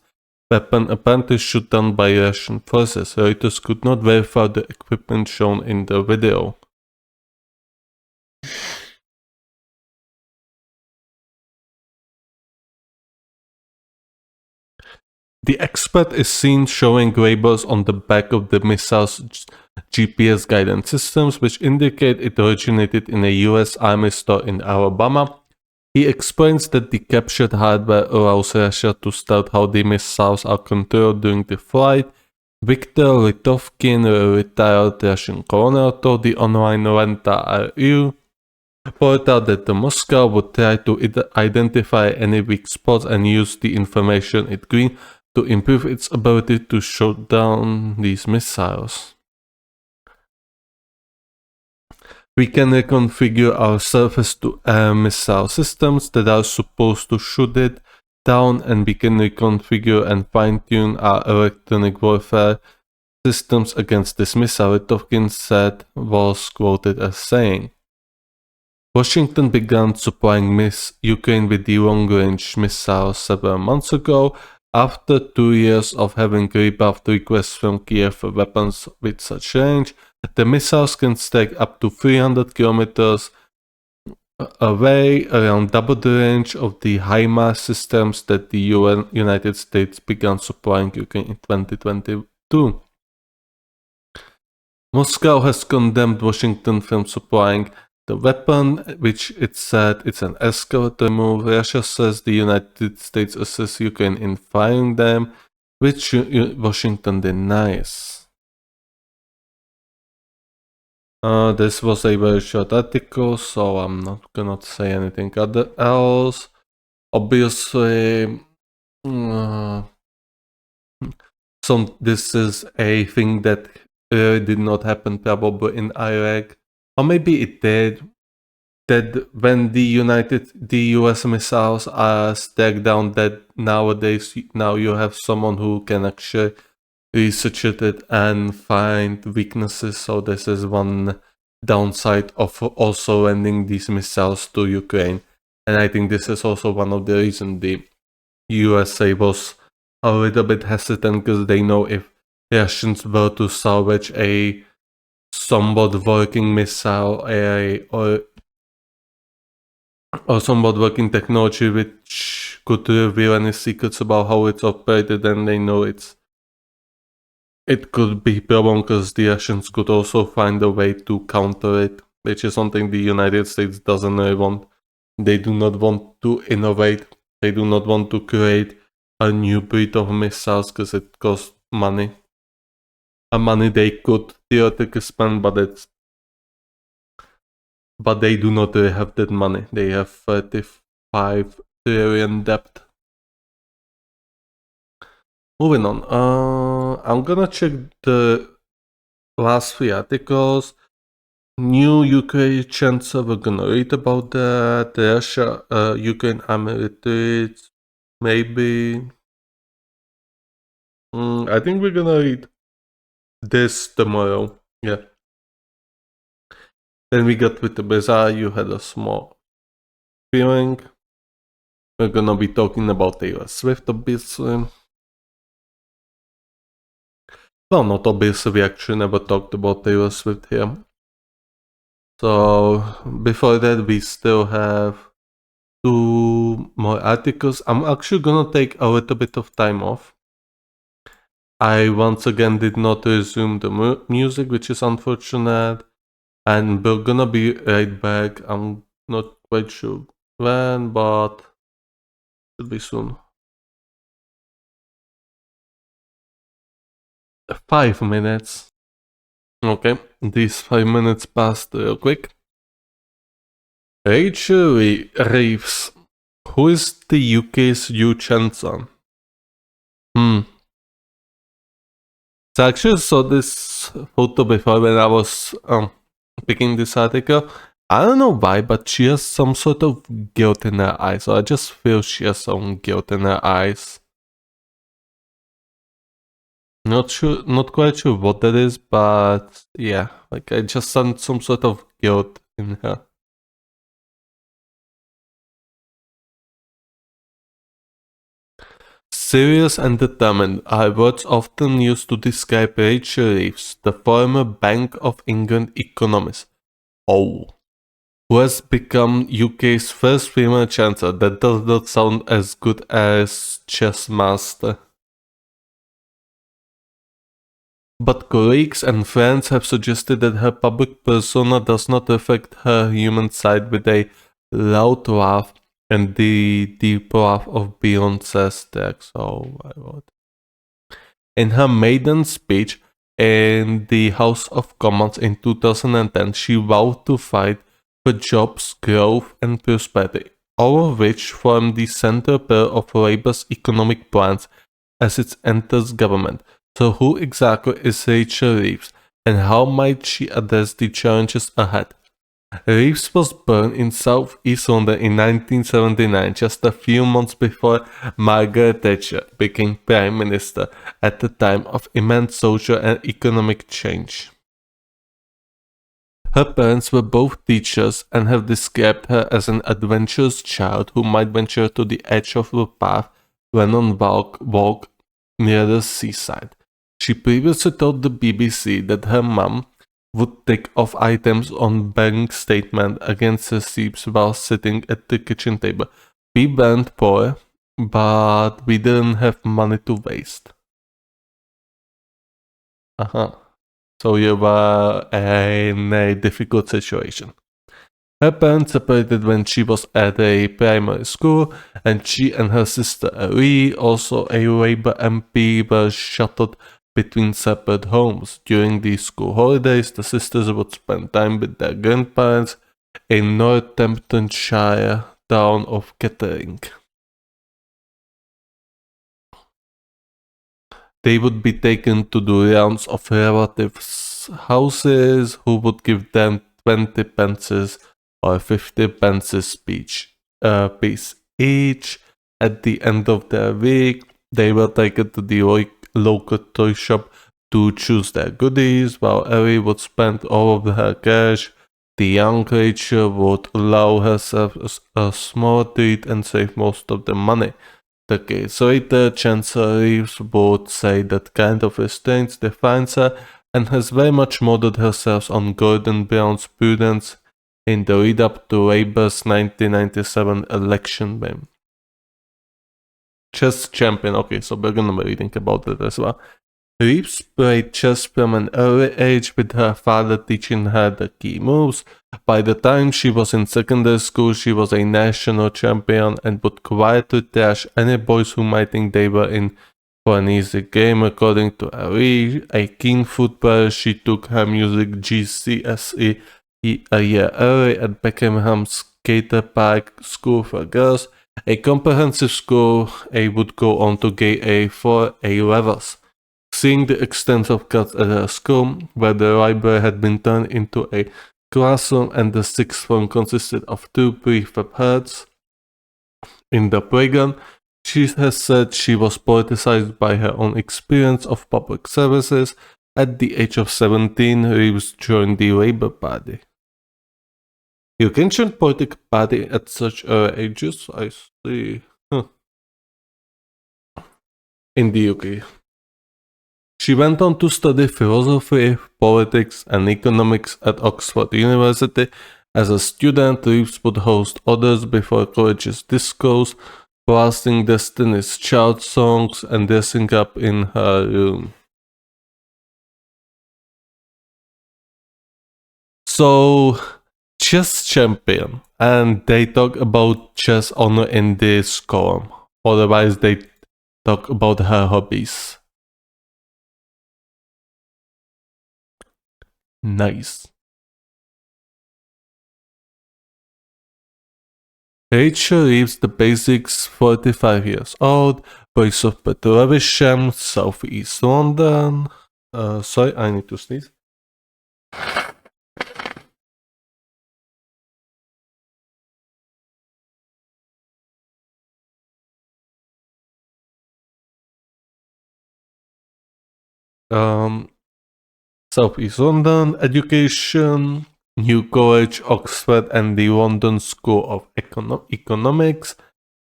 weapon apparently shot down by Russian forces. Reuters could not verify the equipment shown in the video. The expert is seen showing labels on the back of the missile's GPS guidance systems, which indicate it originated in a US Army store in Alabama. He explains that the captured hardware allows Russia to start how the missiles are controlled during the flight. Viktor Litovkin, a retired Russian colonel, told the online Lenta.ru portal that the Moscow would try to identify any weak spots and use the information it gleaned to improve its ability to shoot down these missiles. We can reconfigure our surface-to-air missile systems that are supposed to shoot it down, and we can reconfigure and fine-tune our electronic warfare systems against this missile, Litovkin said, was quoted as saying. Washington began supplying Ukraine with the long-range missiles several months ago, after 2 years of having rebuffed requests from Kiev for weapons with such range. The missiles can strike up to 300 kilometers away, around double the range of the HIMARS systems that the United States began supplying Ukraine in 2022. Moscow has condemned Washington from supplying the weapon, which it said it's an escalator move. Russia says the United States assists Ukraine in firing them, which Washington denies. This was a very short article, so I'm not gonna say anything else. Obviously, this is a thing that did not happen probably in Iraq. Or maybe it did. That when the US missiles are stacked down, that nowadays now you have someone who can actually research it and find weaknesses. So this is one downside of also lending these missiles to Ukraine. And I think this is also one of the reasons the USA was a little bit hesitant, because they know if Russians were to salvage a somewhat working missile or somewhat working technology which could reveal any secrets about how it's operated, then they know it could be a problem, because the Russians could also find a way to counter it, which is something the United States doesn't really want. They do not want to innovate. They do not want to create a new breed of missiles, because it costs money. Money they could theoretically spend, but they do not really have that money. They have 35 trillion debt. Moving on. I'm gonna check the last 3 articles. New Ukraine chancellor, we're gonna read about that. Russia, Ukraine army retreats. Maybe. I think we're gonna read this tomorrow. Yeah. Then we got with the bazaar. You had a small feeling. We're gonna be talking about Taylor Swift, obviously. Well, not obviously, we actually never talked about Taylor Swift here. So, before that, we still have 2 more articles. I'm actually gonna take a little bit of time off. I once again did not resume the music, which is unfortunate. And we're gonna be right back. I'm not quite sure when, but should be soon. 5 minutes. Okay, these 5 minutes passed real quick. Rachel Reeves. Who is the UK's new chancellor? It's So I actually saw this photo before when I was picking this article. I don't know why, but she has some sort of guilt in her eyes. So I just feel she has some guilt in her eyes. Not sure, not quite sure what that is, but yeah, like I just sense some sort of guilt in her. Serious and determined are words often used to describe Rachel Reeves, the former Bank of England economist. Oh. Who has become UK's first female chancellor. That does not sound as good as chess master. But colleagues and friends have suggested that her public persona does not reflect her human side, with a loud laugh and the deep laugh of Beyoncé's tracks. Oh my god. In her maiden speech in the House of Commons in 2010, she vowed to fight for jobs, growth, and prosperity, all of which form the central pillar of Labour's economic plans as it enters government. So, who exactly is Rachel Reeves, and how might she address the challenges ahead? Reeves was born in South East London in 1979, just a few months before Margaret Thatcher became Prime Minister at a time of immense social and economic change. Her parents were both teachers and have described her as an adventurous child who might venture to the edge of the path when on walk near the seaside. She previously told the BBC that her mum would take off items on bank statement against receipts while sitting at the kitchen table. We weren't poor, but we didn't have money to waste. So you were in a difficult situation. Her parents separated when she was at a primary school, and she and her sister Ali, also a Labour MP, were shuttled between separate homes. During the school holidays, the sisters would spend time with their grandparents in Northamptonshire town of Kettering. They would be taken to the rounds of relatives' houses who would give them 20 pences or 50 pences piece each. At the end of their week, they were taken to the local toy shop to choose their goodies, while Ellie would spend all of her cash. The young Rachel would allow herself a small treat and save most of the money. The case later, Chancellor Reeves would say that kind of restraint defines her and has very much modeled herself on Gordon Brown's prudence in the lead up to Labour's 1997 election win. Chess champion, okay, so we're gonna be reading about that as well. Reeves played chess from an early age, with her father teaching her the key moves. By the time she was in secondary school, she was a national champion and would quietly trash any boys who might think they were in for an easy game. According to Ali, a keen footballer, she took her music GCSE a year early at Beckham's Skater Park School for Girls, a comprehensive school. A would go on to get A for A levels. Seeing the extent of cuts at her school, where the library had been turned into a classroom and the sixth form consisted of 2 prefab herds in the playground, she has said she was politicized by her own experience of public services. At the age of 17, Reeves joined the Labour Party. You can join political party at such early ages, I see. In the UK. She went on to study philosophy, politics, and economics at Oxford University. As a student, Reeves would host others before college's discos, blasting Destiny's Child songs and dressing up in her room. So, chess champion, and they talk about chess only in this column. Otherwise, they talk about her hobbies. Nice. Rachel Reeves, the basics, 45 years old, voice of Petrolisham, South East London. Sorry, I need to sneeze. Um, Southeast London, education, New College, Oxford, and the London School of Economics.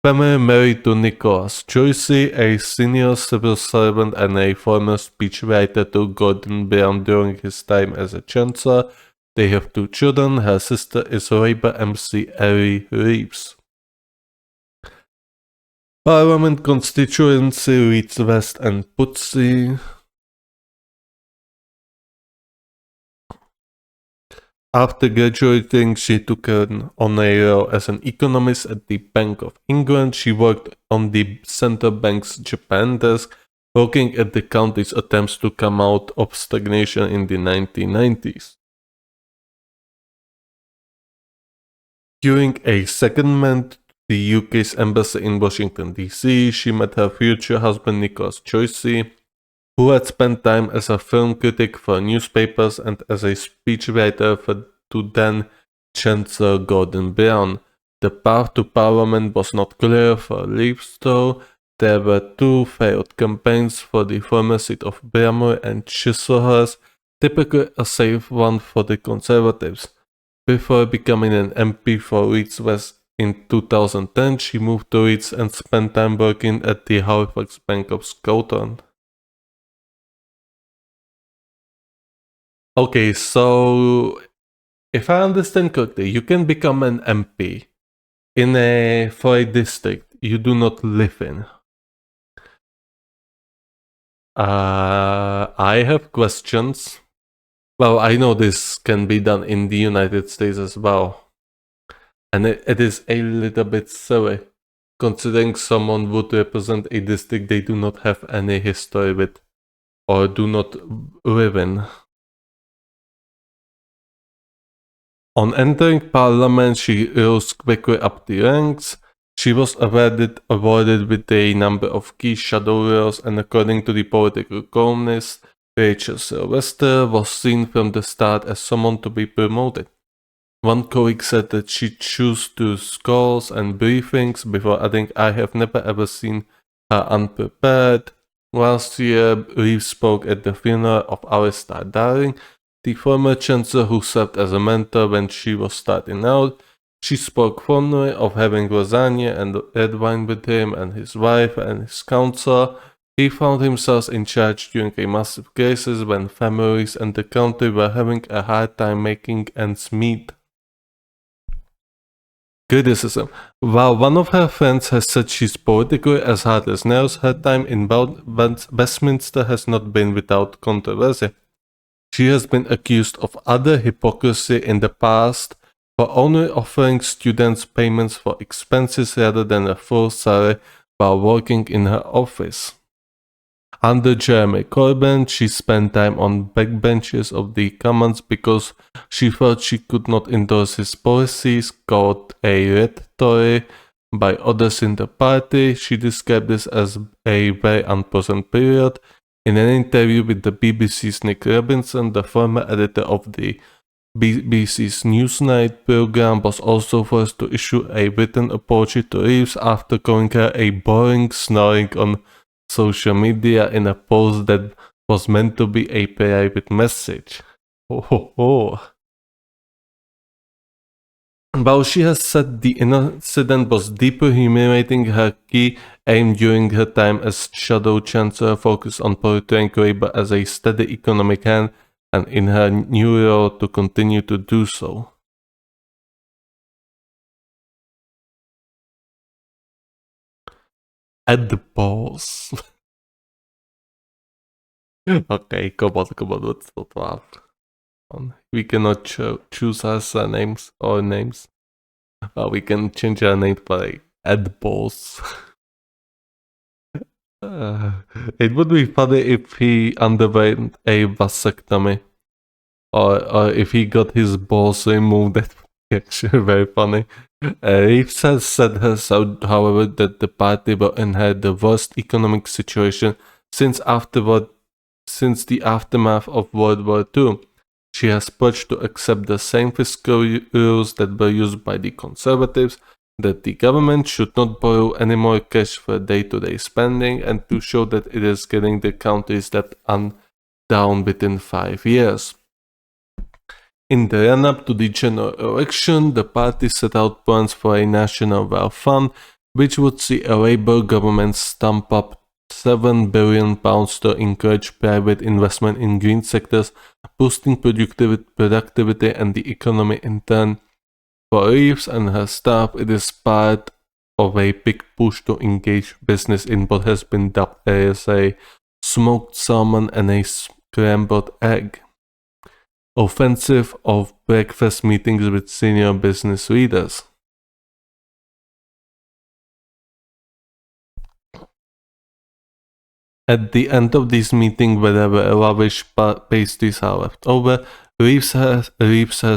Family married to Nicholas Joycey, a senior civil servant and a former speechwriter to Gordon Brown during his time as a chancellor. They have 2 children. Her sister is Labour MC Ellie Reeves. Parliament constituency Leeds West and Pudsey. After graduating, she took an honorary role as an economist at the Bank of England. She worked on the central bank's Japan desk, looking at the country's attempts to come out of stagnation in the 1990s. During a secondment to the UK's embassy in Washington, D.C., she met her future husband Nicholas Joycey, who had spent time as a film critic for newspapers and as a speechwriter to then Chancellor Gordon Brown. The path to Parliament was not clear for Reeves, though. There were 2 failed campaigns for the former seat of Bramley and Chislehurst, typically a safe one for the Conservatives. Before becoming an MP for Leeds West in 2010, she moved to Leeds and spent time working at the Halifax Bank of Scotland. Okay, so if I understand correctly, you can become an MP for a district you do not live in. I have questions. Well, I know this can be done in the United States as well. And it is a little bit silly, considering someone would represent a district they do not have any history with or do not live in. On entering parliament, she rose quickly up the ranks. She was awarded with a number of key shadow roles, and according to the political columnist, Rachel Sylvester was seen from the start as someone to be promoted. One colleague said that she chose to calls and briefings before adding, "I have never ever seen her unprepared." Last year, Reeves spoke at the funeral of Alistair Darling, the former chancellor who served as a mentor when she was starting out. She spoke fondly of having lasagna and red wine with him and his wife and his counsel. He found himself in charge during a massive crisis when families and the country were having a hard time making ends meet. Criticism. While one of her friends has said she's politically as hard as nails, her time in Westminster has not been without controversy. She has been accused of other hypocrisy in the past for only offering students payments for expenses rather than a full salary while working in her office. Under Jeremy Corbyn, she spent time on backbenches of the Commons because she thought she could not endorse his policies, called a red Tory by others in the party. She described this as a very unpleasant period. In an interview with the BBC's Nick Robinson, the former editor of the BBC's Newsnight program was also forced to issue a written apology to Reeves after calling her a boring snoring on social media in a post that was meant to be a private message. While she has said the incident was deeply humiliating, her key aim during her time as Shadow Chancellor focused on portraying Labour as a steady economic hand, and in her new role to continue to do so. At the polls. Okay, come on, let's not laugh. We cannot choose our surnames or names. We can change our name by Ed Balls. It would be funny if he underwent a vasectomy. Or if he got his balls removed. That would be actually very funny. Reeves has said herself, however, that the party will inherit the worst economic situation since since the aftermath of World War II. She has pledged to accept the same fiscal rules that were used by the Conservatives, that the government should not borrow any more cash for day-to-day spending, and to show that it is getting the country's debt down within 5 years. In the run-up to the general election, the party set out plans for a national wealth fund, which would see a Labour government stump up £7 billion to encourage private investment in green sectors, boosting productivity and the economy in turn. For Reeves and her staff, it is part of a big push to engage business in what has been dubbed as a smoked salmon and a scrambled egg offensive of breakfast meetings with senior business leaders. At the end of this meeting, wherever lavish pastries are left over, Reeves has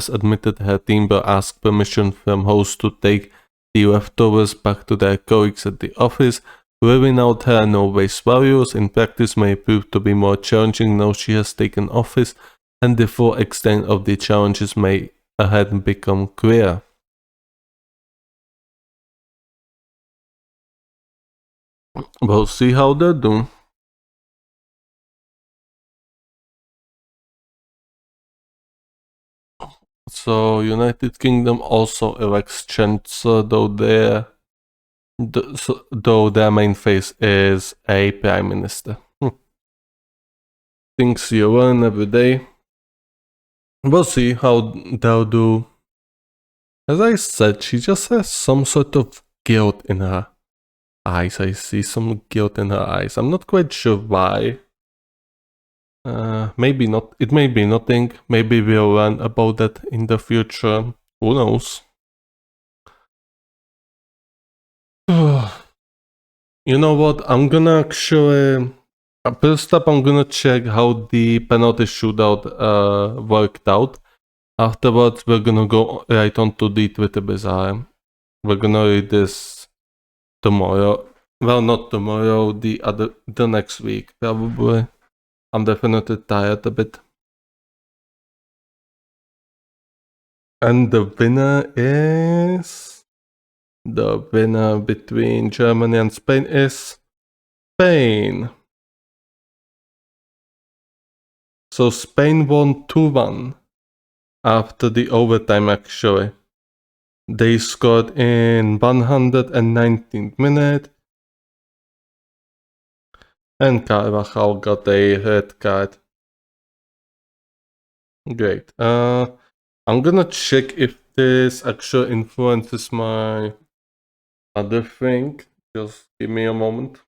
admitted her team will ask permission from hosts to take the leftovers back to their colleagues at the office. Living out her no-waste values in practice may prove to be more challenging now she has taken office, and the full extent of the challenges may ahead become clear. We'll see how they do. So United Kingdom also elects Chancellor, though their main face is a Prime Minister. Things you learn every day. We'll see how they'll do. As I said, she just has some sort of guilt in her eyes. I see some guilt in her eyes. I'm not quite sure why. Maybe not. It may be nothing. Maybe we'll learn about that in the future. Who knows? You know what? I'm gonna actually. First up, I'm gonna check how the penalty shootout worked out. Afterwards, we're gonna go right on to the Twitter Bazaar. We're gonna read this tomorrow. Well, not tomorrow. The next week probably. I'm definitely tired a bit. And the winner is... The winner between Germany and Spain is Spain. So Spain won 2-1 after the overtime actually. They scored in 119th minute. And Carvajal got a red card. Great. I'm gonna check if this actually influences my other thing. Just give me a moment.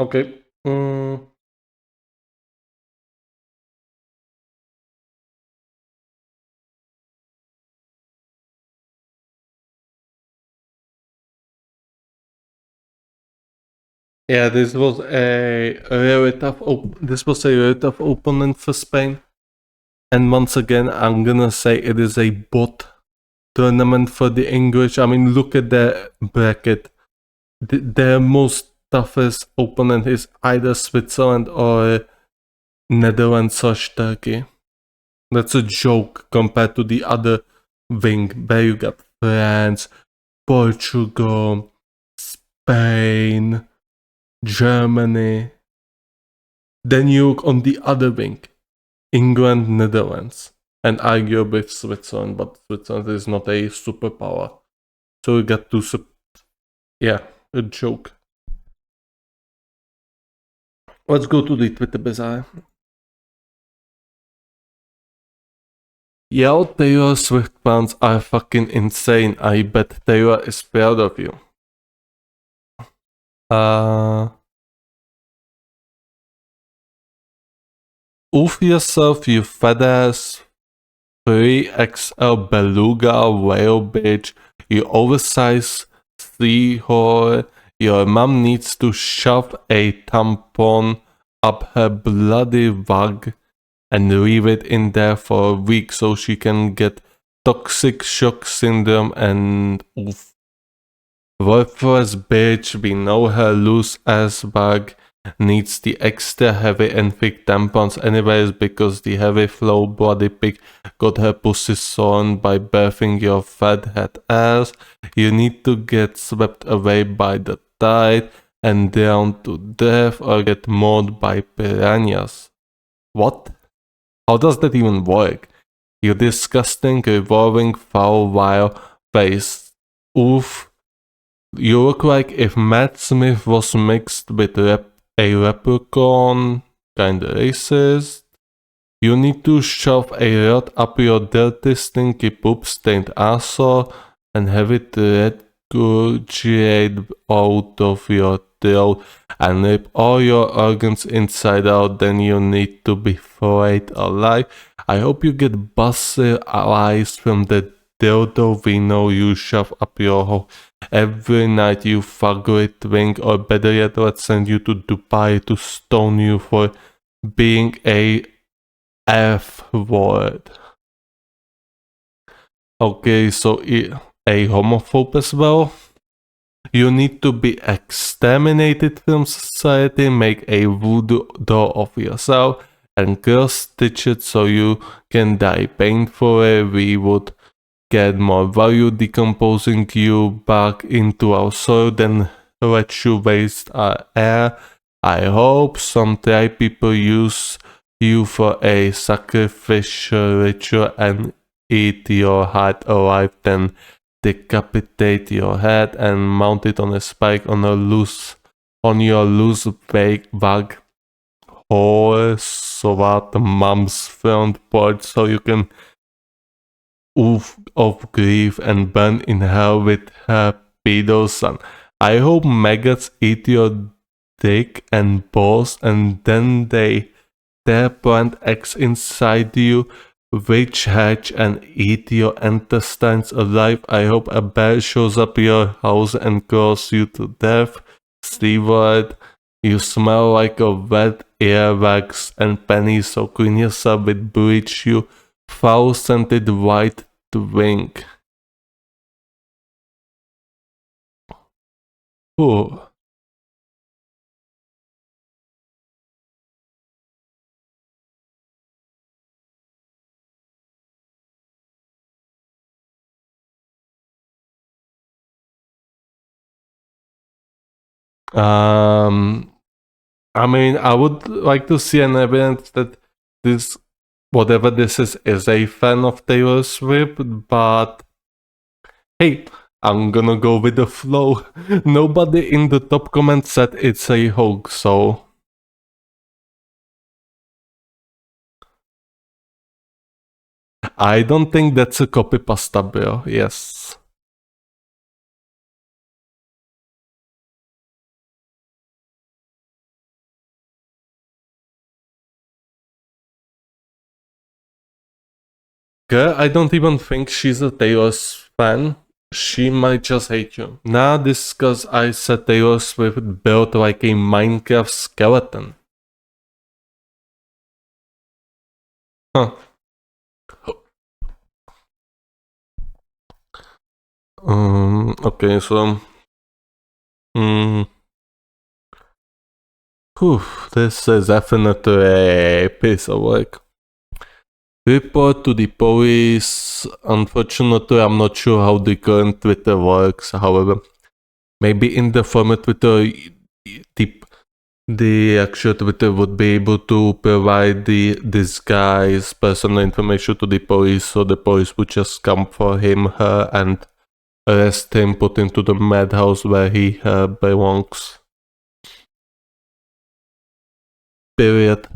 Okay. Yeah, this was a really tough. This was a really tough opponent for Spain. And once again, I'm gonna say it is a bot tournament for the English. I mean, look at their bracket. Their most toughest opponent is either Switzerland or Netherlands/Turkey. That's a joke compared to the other wing where you got France, Portugal, Spain, Germany. Then you look on the other wing, England, Netherlands, and arguably Switzerland, but Switzerland is not a superpower. So you got two, yeah, a joke. Let's go to the Twitter Bazaar. Yo, Taylor Swift fans are fucking insane. I bet Taylor is proud of you. Oof yourself, you fat ass 3XL beluga whale bitch, you oversized sea whore. Your mom needs to shove a tampon up her bloody vag and leave it in there for a week so she can get toxic shock syndrome and oof. Worthless bitch, we know her loose ass bag needs the extra heavy and thick tampons anyways because the heavy flow bloody pig got her pussy sewn by birthing your fat head ass. You need to get swept away by the tide and drowned to death or get mauled by piranhas. What? How does that even work? You disgusting, revolving, foul, vile face. Oof. You look like if Matt Smith was mixed with a leprechaun, kinda racist. You need to shove a rod up your dirty, stinky, poop-stained asshole and have it regurgitate out of your throat and rip all your organs inside out. Then you need to be flayed alive. I hope you get busted eyes from the dildo we know you shove up your hole every night, you fugly twink, or better yet, let's send you to Dubai to stone you for being a F-word. Okay, so a homophobe as well? You need to be exterminated from society, make a voodoo doll of yourself, and cross-stitch it so you can die painfully. We would get more value decomposing you back into our soil than let you waste our air. I hope some tribe people use you for a sacrificial ritual and eat your heart alive, then decapitate your head and mount it on a spike on your loose bag hole so that the mom's front porch so you can oof of grief and burn in hell with her pedo son. I hope maggots eat your dick and balls and then they plant eggs inside you, which hatch and eat your intestines alive. I hope a bear shows up your house and claws you to death. Steward, you smell like a wet earwax and pennies, so clean yourself with bleach, you foul-scented white twink. Ooh. I mean, I would like to see an evidence that this, whatever this is a fan of Taylor Swift, but hey, I'm gonna go with the flow. Nobody in the top comment said it's a hoax, so I don't think that's a copy pasta, bro. Yes. Girl, I don't even think she's a Taylor fan. She might just hate you. Nah, this cause I said Taylor Swift built like a Minecraft skeleton. Huh. Okay, so this is definitely a piece of work. Report to the police. Unfortunately, I'm not sure how the current Twitter works. However, maybe in the former Twitter, the actual Twitter would be able to provide this guy's personal information to the police, so the police would just come for him, her, and arrest him, put him to the madhouse where he belongs. Period.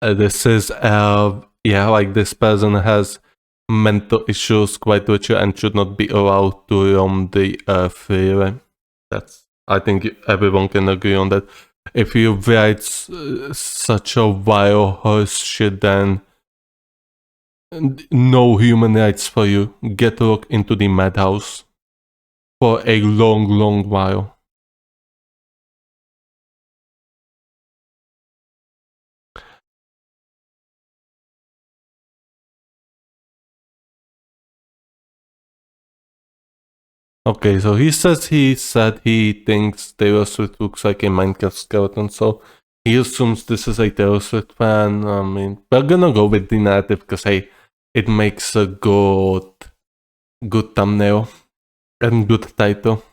This is yeah, like this person has mental issues quite literally and should not be allowed to roam the freeway. That's, I think everyone can agree on that. If you write such a vile horse shit, then no human rights for you. Get locked into the madhouse for a long, long while. Okay, so he said he thinks Taylor Swift looks like a Minecraft skeleton, so he assumes this is a Taylor Swift fan. I mean, we're gonna go with the narrative because hey, it makes a good thumbnail and good title.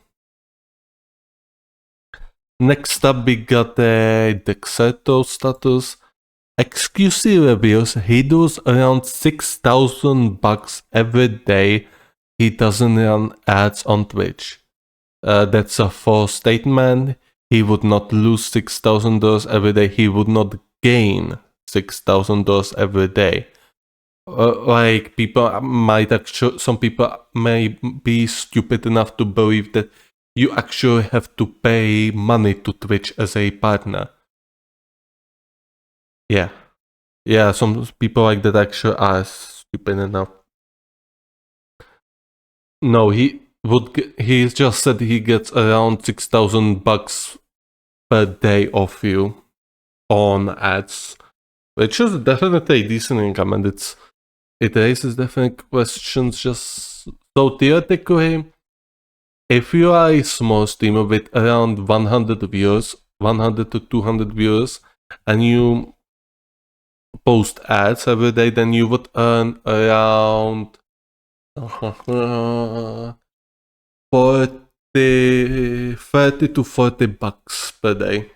Next up, we got a Dexerto status. XQC reveals he does around $6,000 every day he doesn't run ads on Twitch. That's a false statement. He would not lose $6,000 every day. He would not gain $6,000 every day. Like people might actually, some people may be stupid enough to believe that you actually have to pay money to Twitch as a partner. Yeah. Yeah, some people like that actually are stupid enough. No, he just said he gets around $6,000 per day off you on ads, which is definitely a decent income, and it raises definite questions. Just so theoretically, if you are a small streamer with around 100 viewers, 100 to 200 viewers, and you post ads every day, then you would earn around 30 to $40 per day.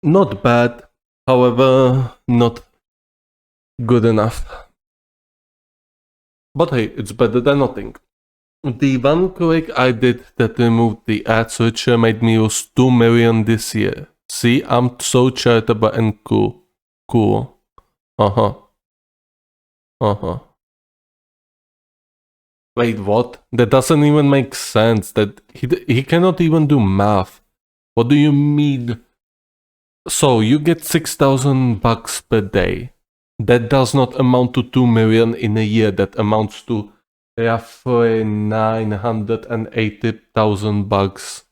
Not bad, however, not good enough. But hey, it's better than nothing. The one click I did that removed the ad switcher made me lose 2 million this year. See, I'm so charitable and cool. Cool. Uh-huh. Uh-huh. Wait, what? That doesn't even make sense. That he cannot even do math. What do you mean? So you get $6,000 per day. That does not amount to 2 million in a year. That amounts to roughly $980,000.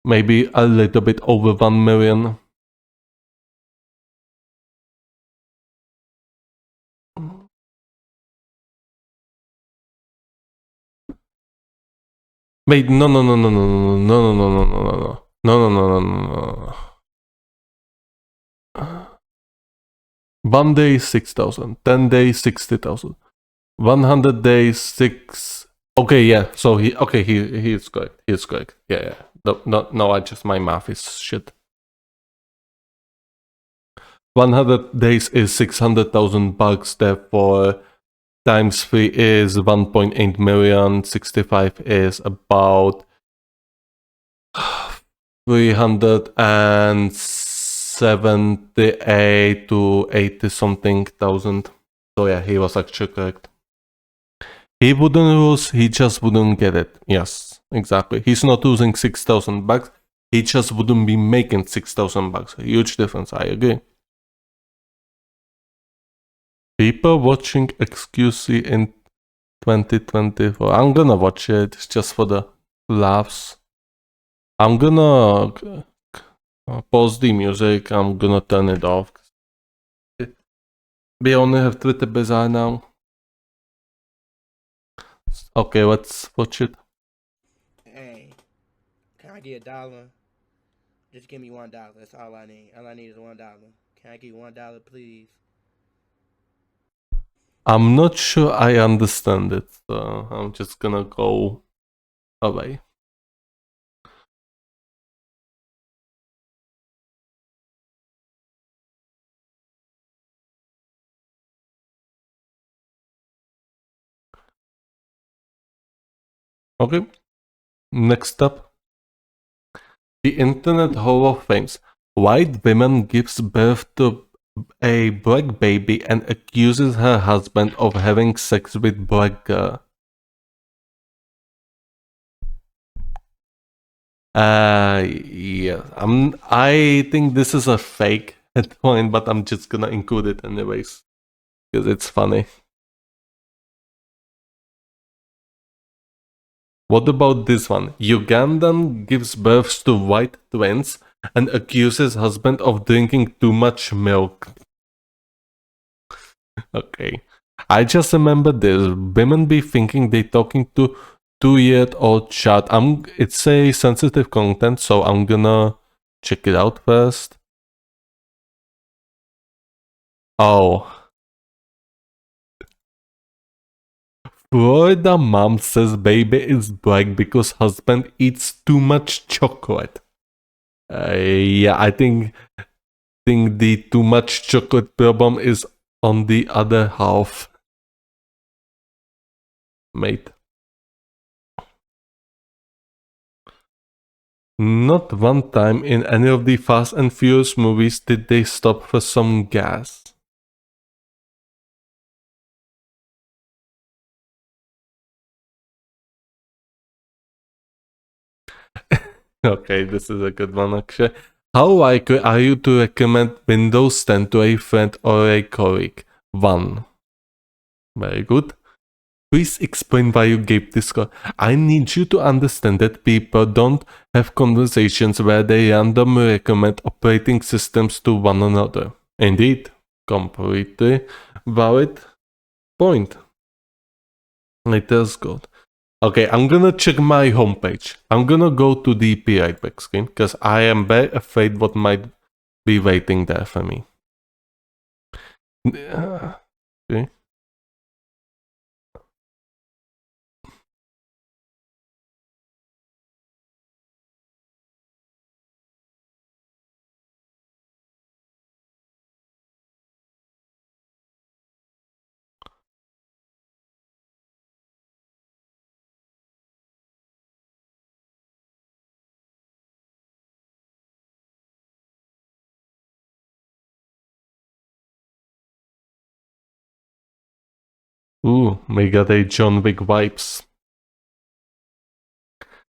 Maybe a little bit over 1 million. Wait, no, no, no, no, no, no, no, no, no, no, no, no, no, no, no, no, no. 1 day 6,000, 10 days 60,000, 100 days 6. Okay, yeah. So he is correct. He is correct. Yeah. No. I just my math is shit. 100 days is $600,000. Therefore, times 3 is 1.8 million. 65 is about 378 to 80 something thousand. So yeah, he was actually correct. He wouldn't lose, he just wouldn't get it. Yes, exactly. He's not losing $6,000. He just wouldn't be making $6,000. A huge difference, I agree. People watching XQC in 2024. I'm gonna watch it just for the laughs. I'm gonna pause the music. I'm gonna turn it off. We only have Twitter Bazaar now. Okay, let's watch it. Hey, can I get $1? Just give me $1. That's all I need. All I need is $1. Can I get $1, please? I'm not sure I understand it, so I'm just gonna go away. Okay, next up. The Internet Hall of Fames. White woman gives birth to a black baby and accuses her husband of having sex with black girl. Yeah. I think this is a fake headline, but I'm just gonna include it anyways because it's funny. What about this one? Ugandan gives birth to white twins and accuses husband of drinking too much milk. Okay. I just remember this. Women be thinking they talking to 2 year old child. It's a sensitive content, so I'm gonna check it out first. Oh. Florida mom says baby is black because husband eats too much chocolate. Yeah, I think the too much chocolate problem is on the other half, mate. Not one time in any of the Fast and Furious movies did they stop for some gas. Okay, this is a good one actually. How likely are you to recommend Windows 10 to a friend or a colleague? 1. Very good. Please explain why you gave this score. I need you to understand that people don't have conversations where they randomly recommend operating systems to one another. Indeed, completely valid point. Latest good. Okay, I'm gonna check my homepage. I'm gonna go to the PI back screen because I am very afraid what might be waiting there for me. Okay. Ooh, we got a John Wick vibes.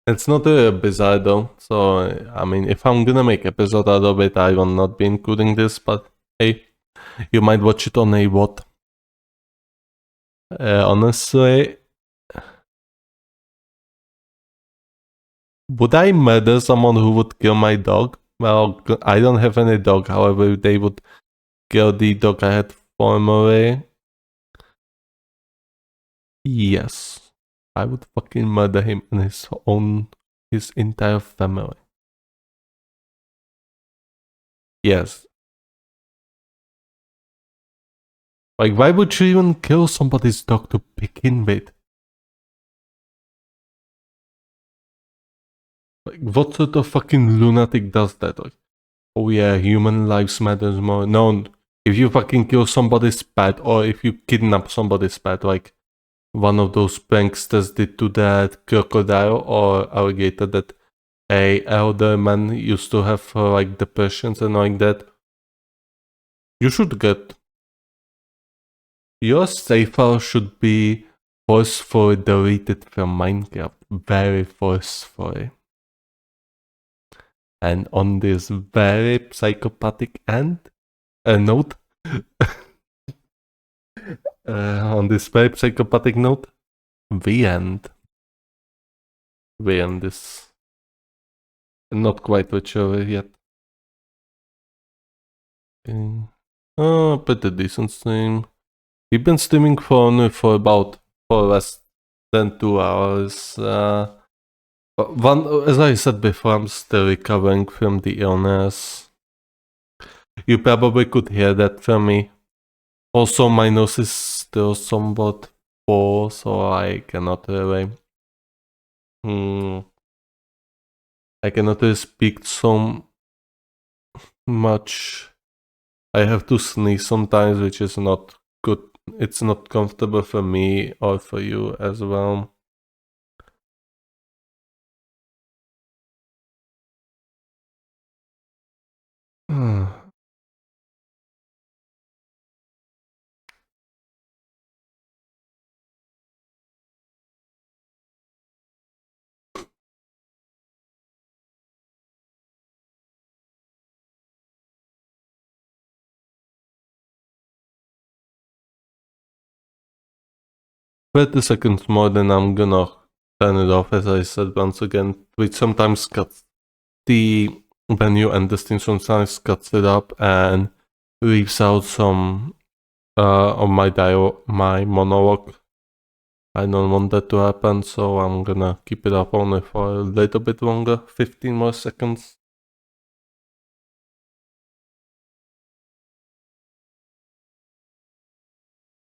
It's not a bizarre though, so I mean, if I'm gonna make episode out of it, I will not be including this. But hey, you might watch it on a what? Honestly, would I murder someone who would kill my dog? Well, I don't have any dog. However, they would kill the dog I had formerly. Yes, I would fucking murder him and his entire family. Yes. Like, why would you even kill somebody's dog to begin with? Like, what sort of fucking lunatic does that? Like, oh yeah, human lives matters more. No, if you fucking kill somebody's pet or if you kidnap somebody's pet, like one of those pranksters did to that crocodile or alligator that a elder man used to have for like depressions and like that, you should get your save file should be forcefully deleted from Minecraft. Very forcefully. And on this very psychopathic note, on this very psychopathic note, we end. We end this. Not quite mature yet. Oh, pretty decent stream. We've been streaming for about for less than 2 hours. As I said before, I'm still recovering from the illness. You probably could hear that from me. Also, my nose is still somewhat full, so I cannot really. I cannot really speak so much. I have to sneeze sometimes, which is not good. It's not comfortable for me or for you as well. 30 seconds more, then I'm gonna turn it off, as I said once again, which sometimes cuts when you end the stream, sometimes cuts it up and leaves out some of my monologue. I don't want that to happen, so I'm gonna keep it up only for a little bit longer, 15 more seconds.